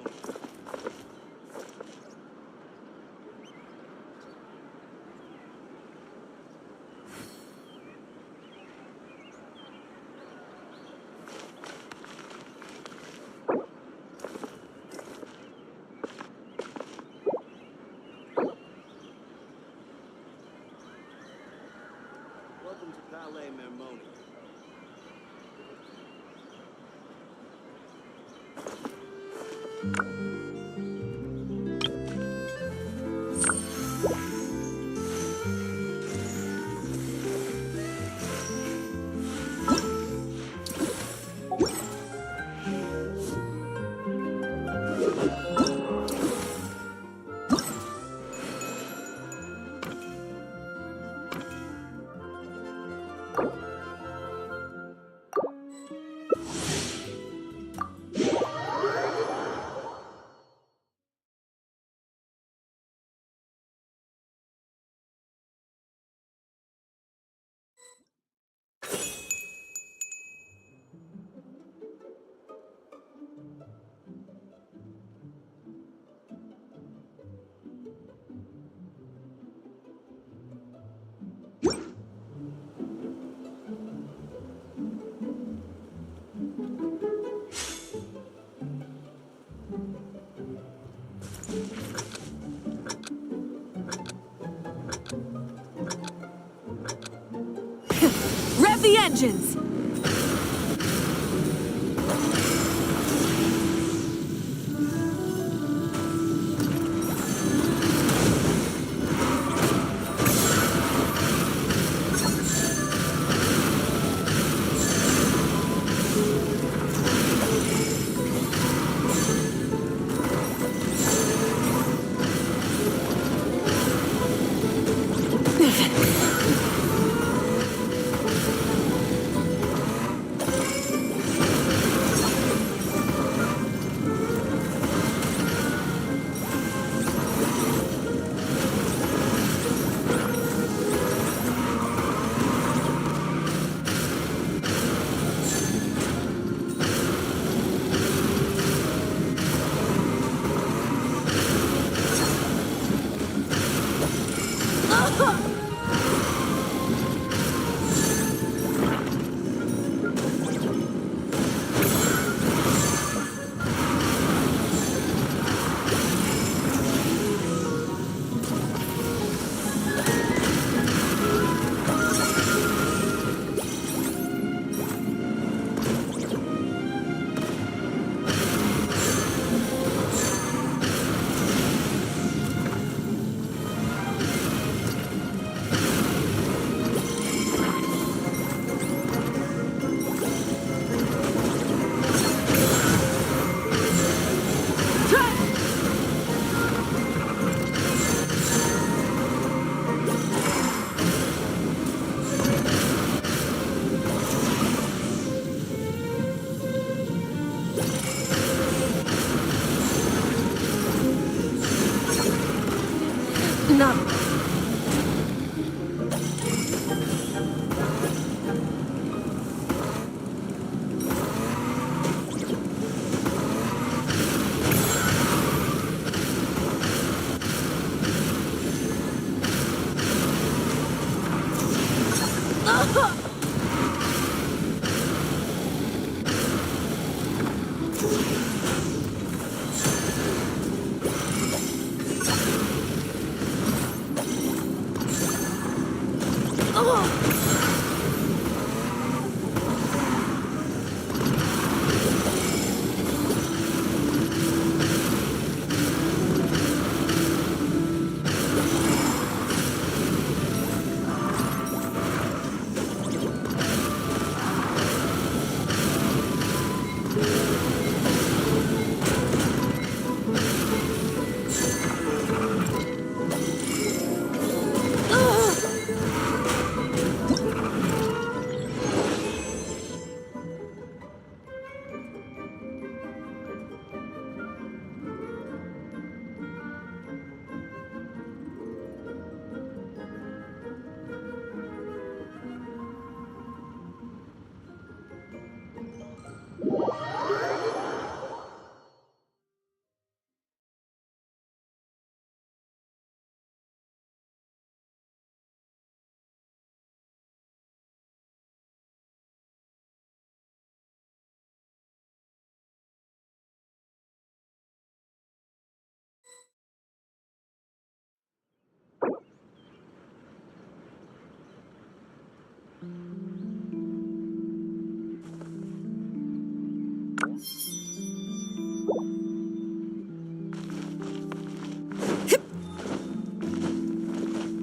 Welcome to Palais Mermoni. Rev the engines! Not...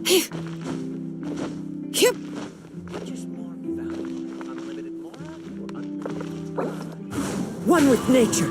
Just more valuable. Unlimited mora or unlimited time? One with nature.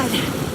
God!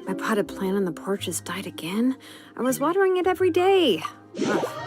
My potted plant on the porch has died again. I was watering it every day. Ugh.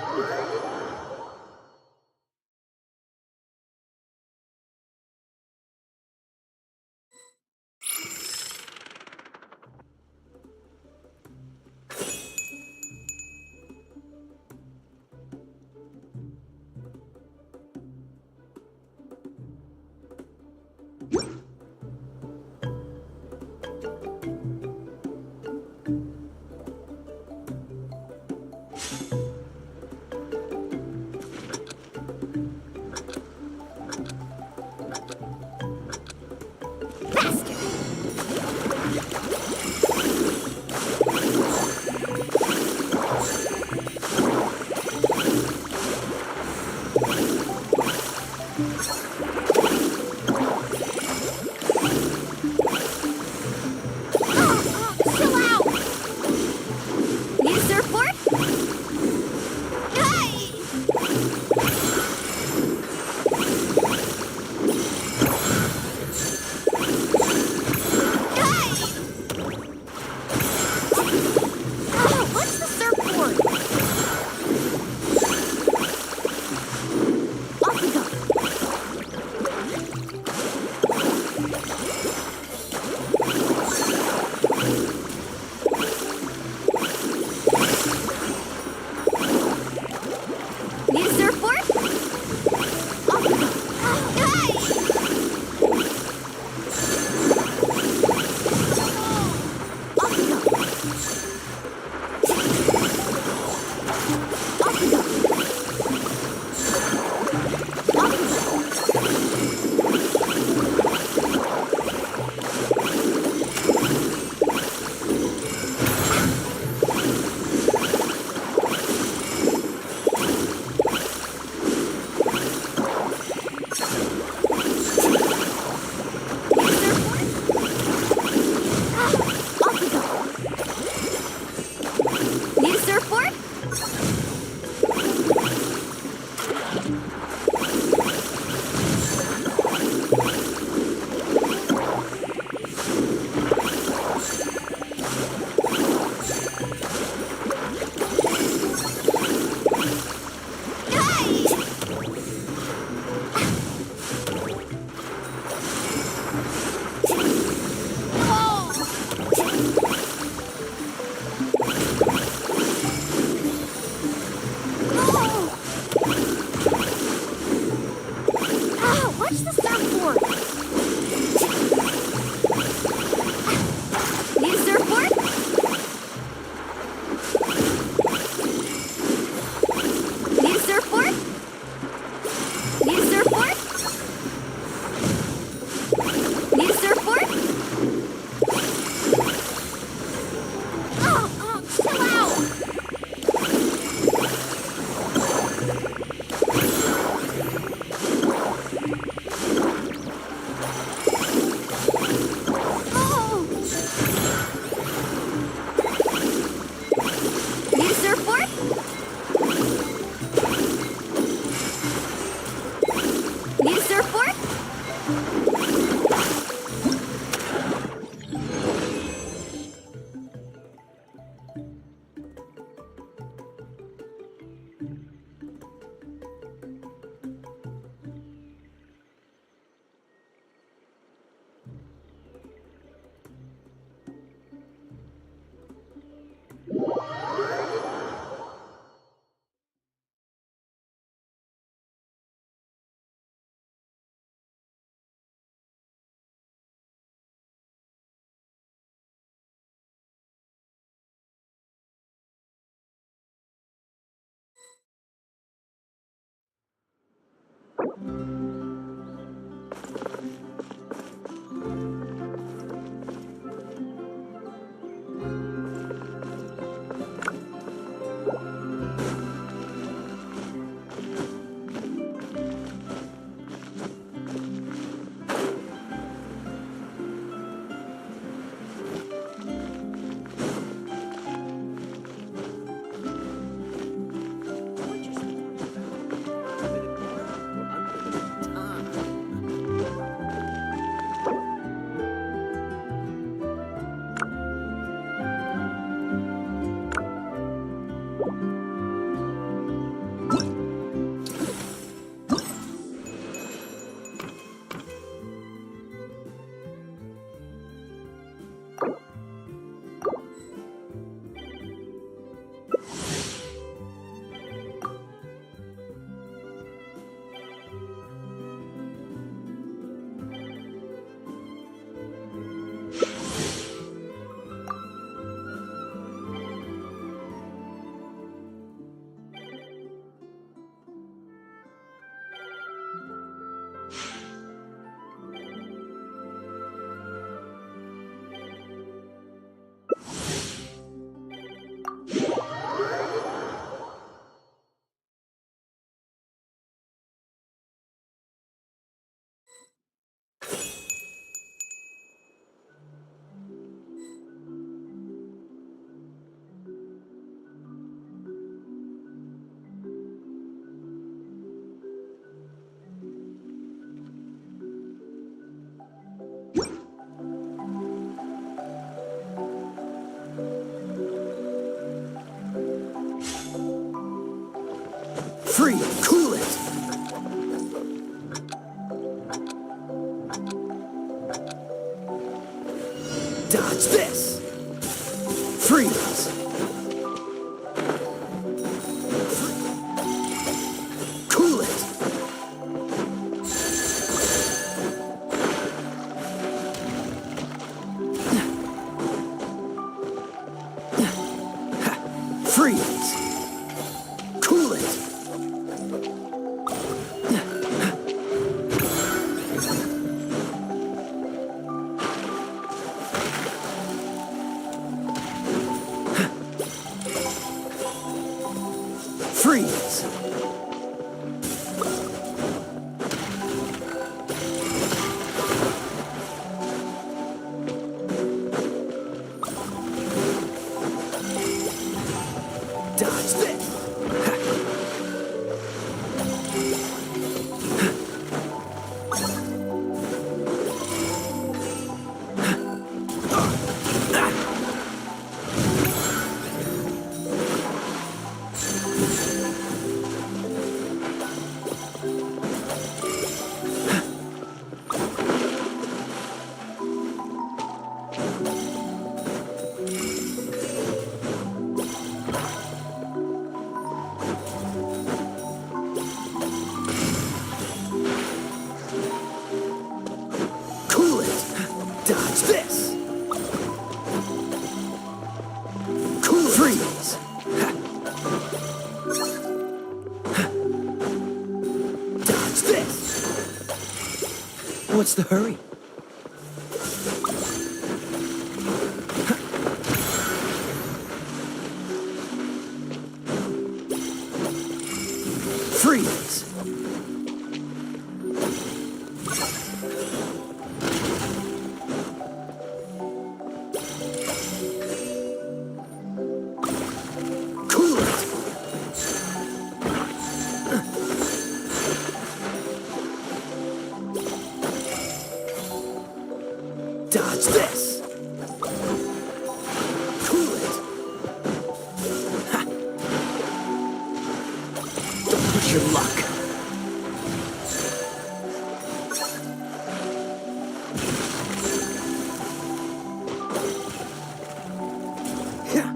Dodge this! Freeze! Cool it! Freeze! Cool it! Freeze! Dodge this! Cool it! Dodge this! Cool freeze! Dodge this! What's the hurry? Freeze! Cool it! Dodge this! Cool it! Ha. Don't push your luck! Yeah.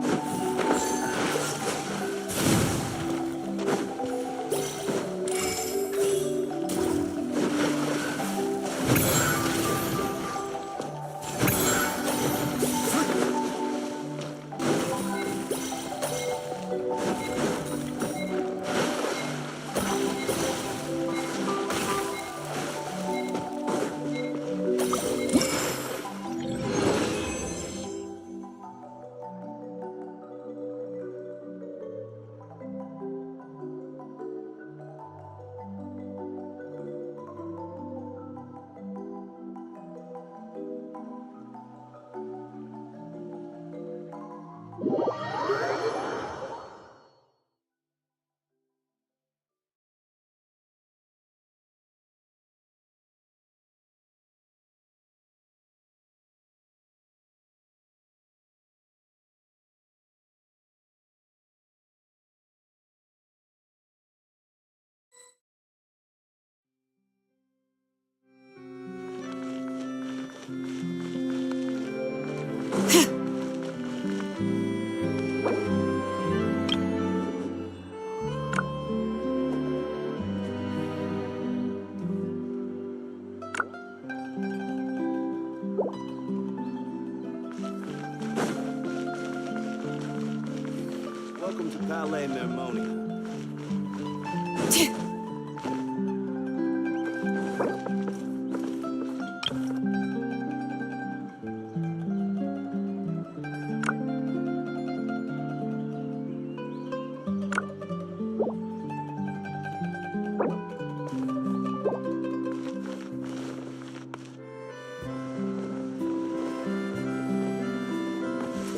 Welcome to Palais Mermonia.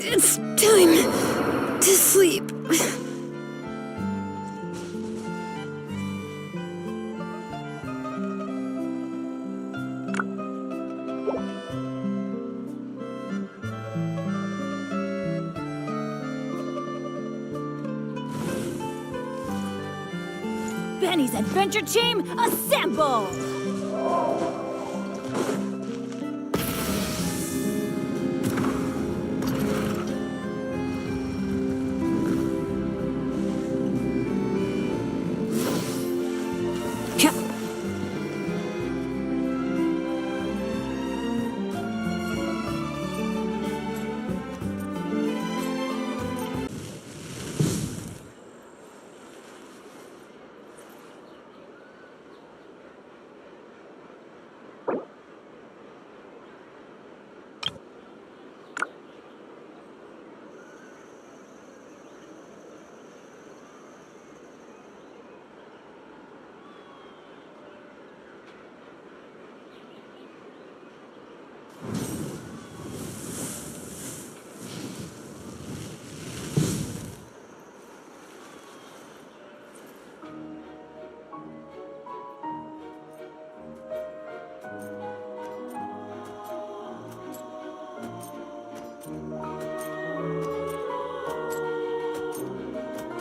It's time to sleep. Benny's Adventure Team, assemble!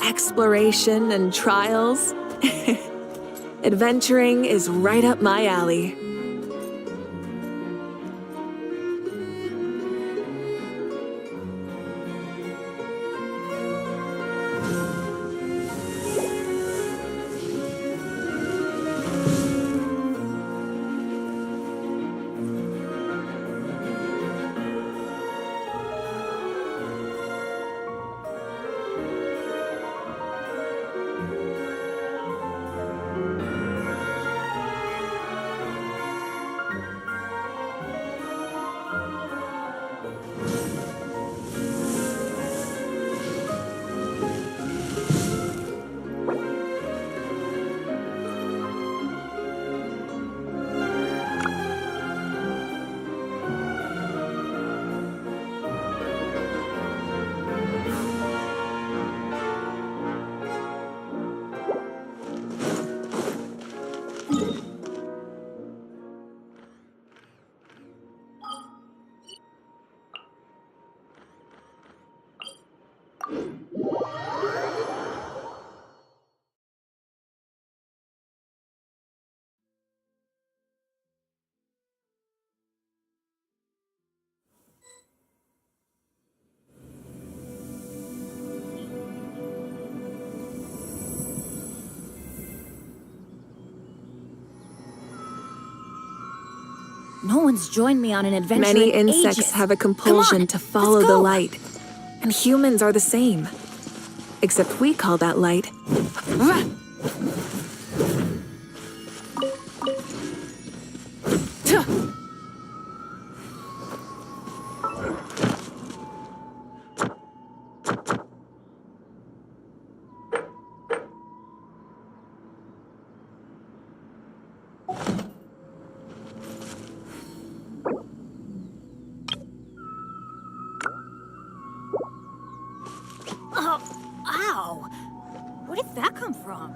exploration and trials. Adventuring is right up my alley. No one's joined me on an adventure Many in insects ages. have a compulsion to follow let's the go. light, and humans are the same. Except we call that light. Oh, ow! Where did that come from?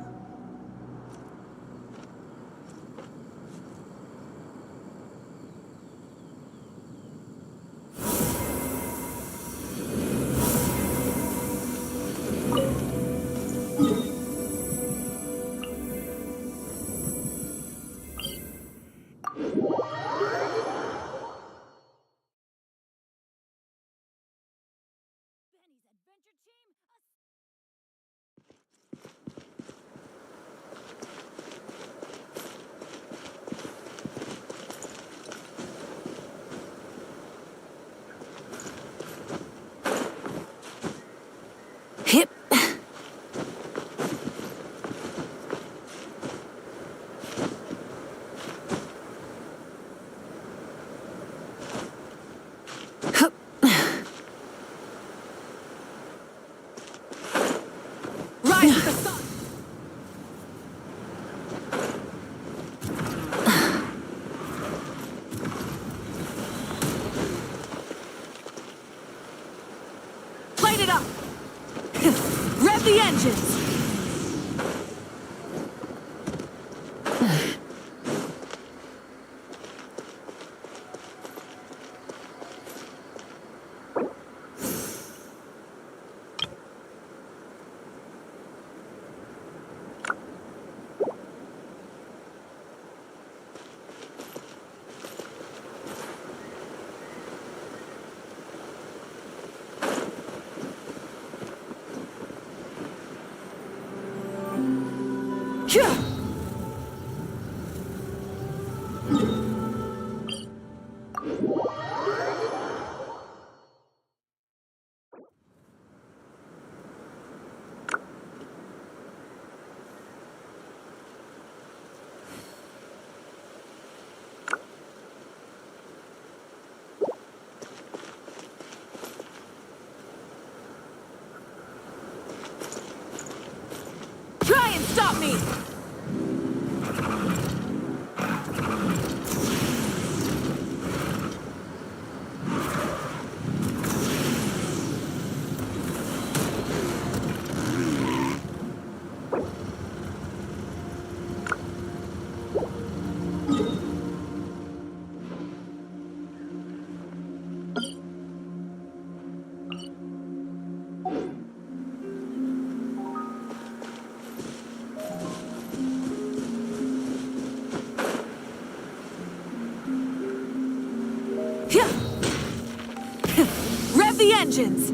Hip. Hup. Rise with the sun! Light it up! Rev the engines! Try and stop me! the engines!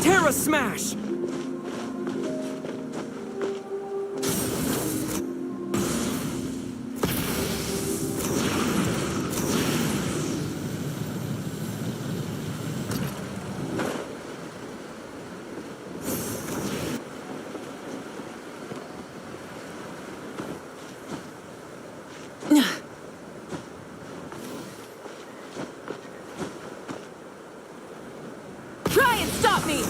Terra Smash! Try and stop me!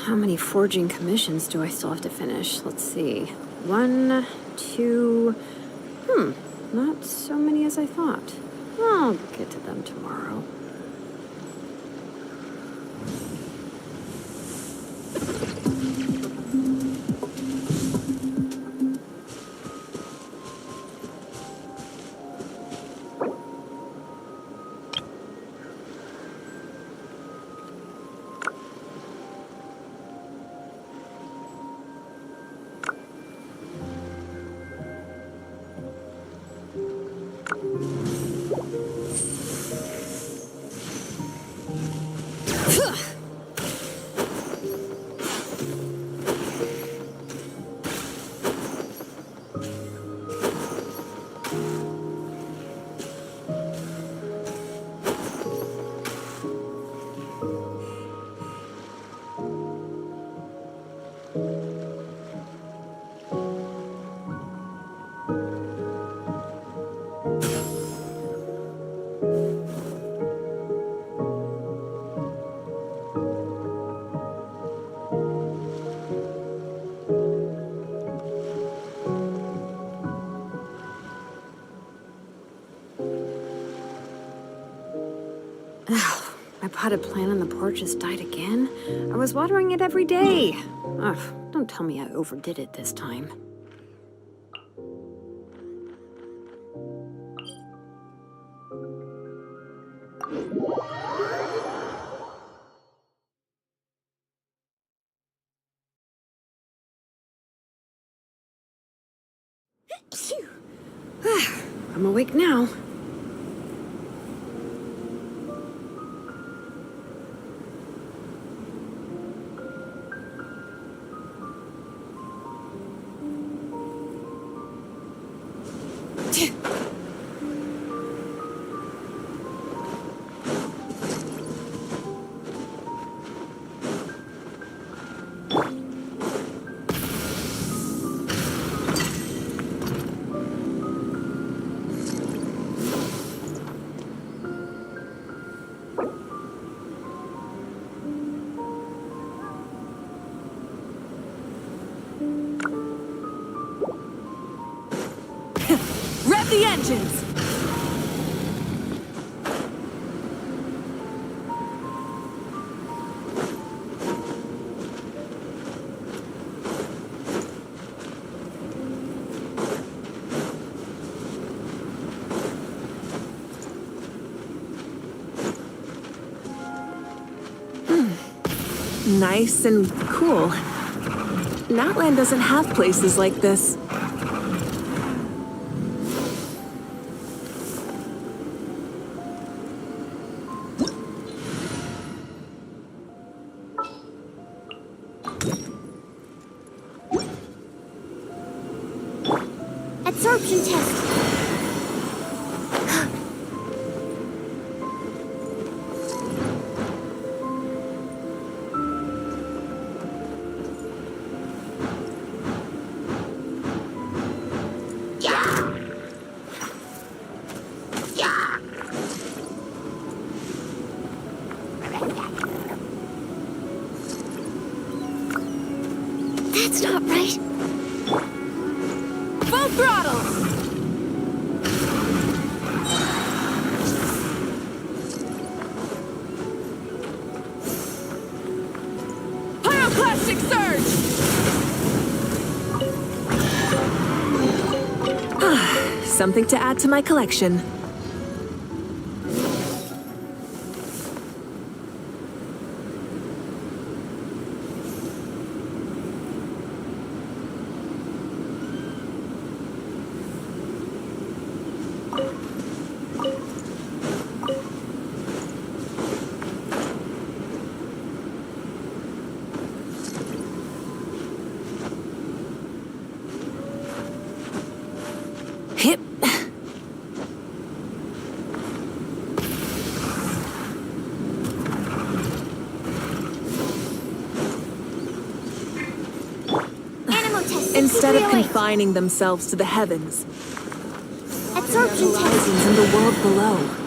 How many forging commissions do I still have to finish? Let's see. 1, 2... not so many as I thought. I'll get to them tomorrow. potted plant on the porch has died again. I was watering it every day. Ugh, don't tell me I overdid it this time. I'm awake now. Rev the engines! Nice and cool. Natland doesn't have places like this. Absorption test. That's not right. Full throttle! Pyroclastic surge! Something to add to my collection. Hip. Animal test. Instead of 6308. confining themselves to the heavens, Absorption test. horizons in the world below.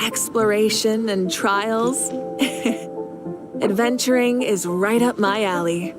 Exploration and trials. Adventuring is right up my alley.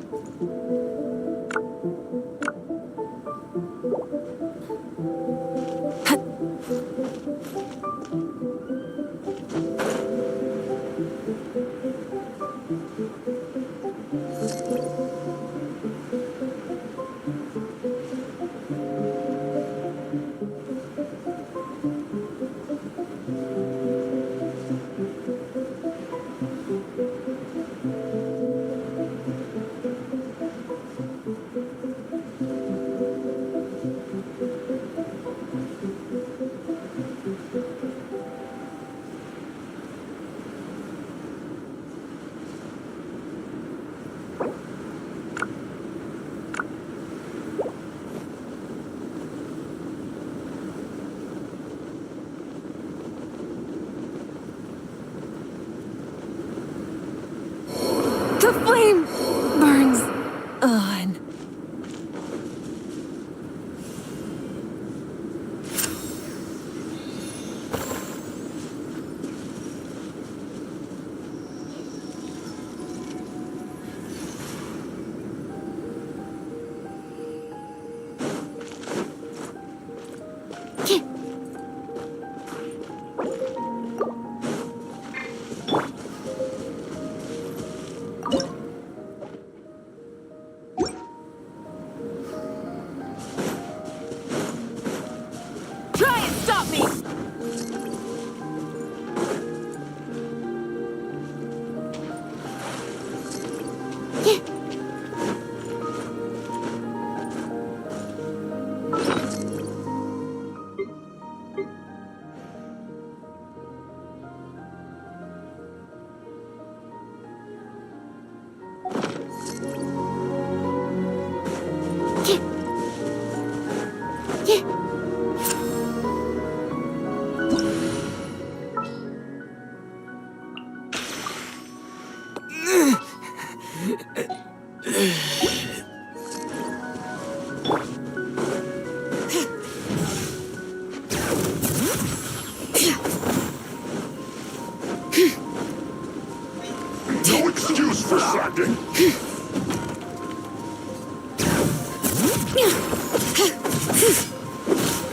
No excuse for slacking.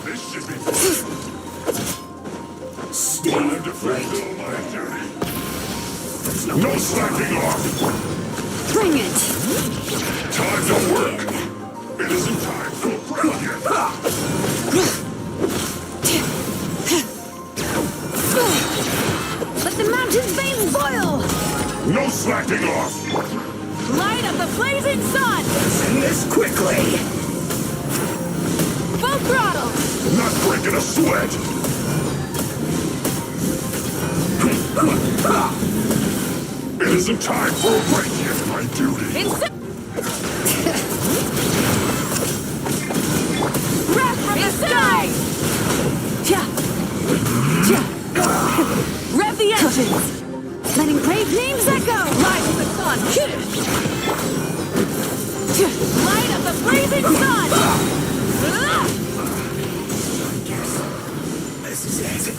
This should be time to fulfill my duty. No slacking off. Bring it! Time to work. It isn't time for brilliant. Let the mountain's veins boil! No slacking off. Light up the blazing sun! Send this quickly. Full throttle! Not breaking a sweat. It isn't time for a break in my duty. Wrath from the sky! Rev the engines! Letting brave names echo! Rise to the sun! Light up the blazing sun! This is it.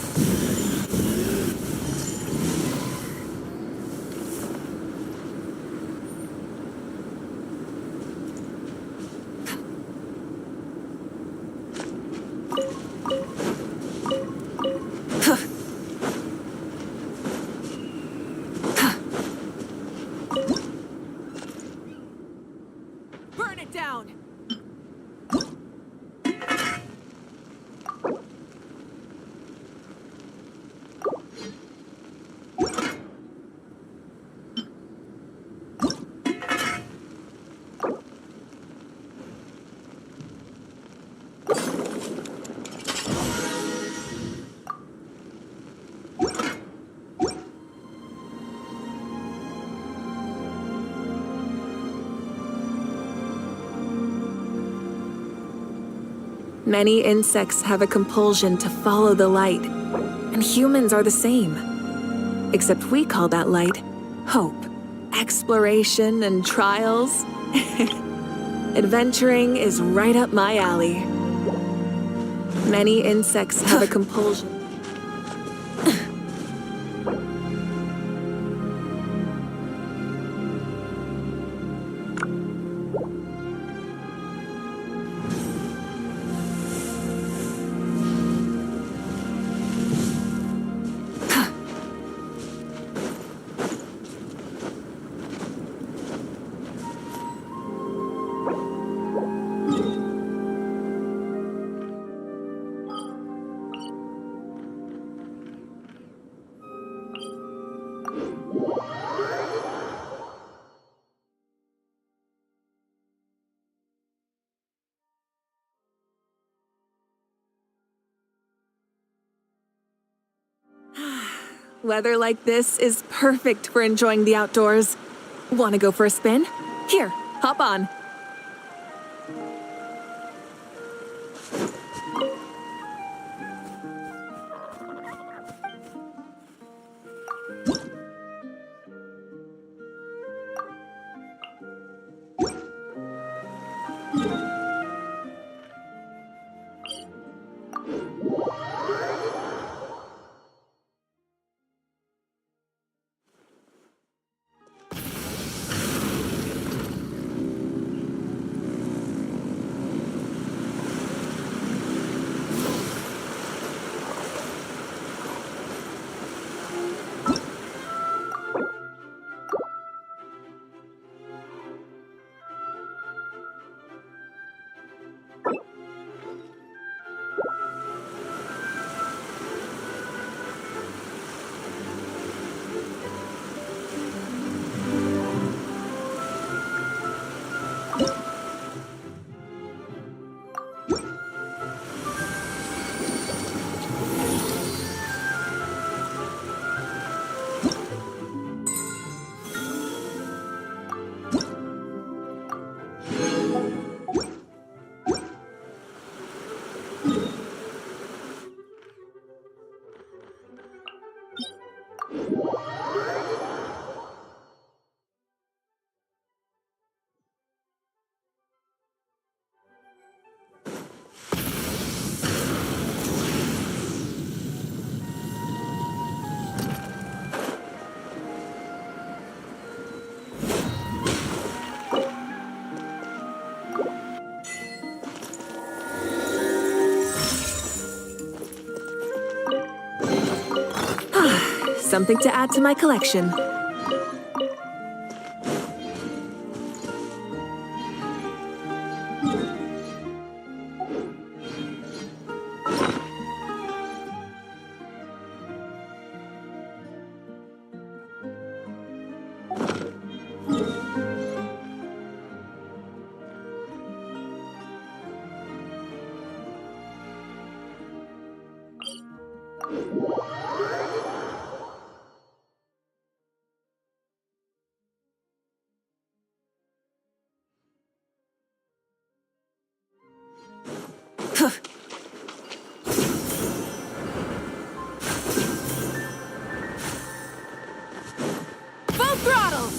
Burn it down! Many insects have a compulsion to follow the light, and humans are the same. Except we call that light hope, exploration, and trials. Adventuring is right up my alley. Many insects have a compulsion. Weather like this is perfect for enjoying the outdoors. Want to go for a spin? Here, hop on. Something to add to my collection. Full throttle!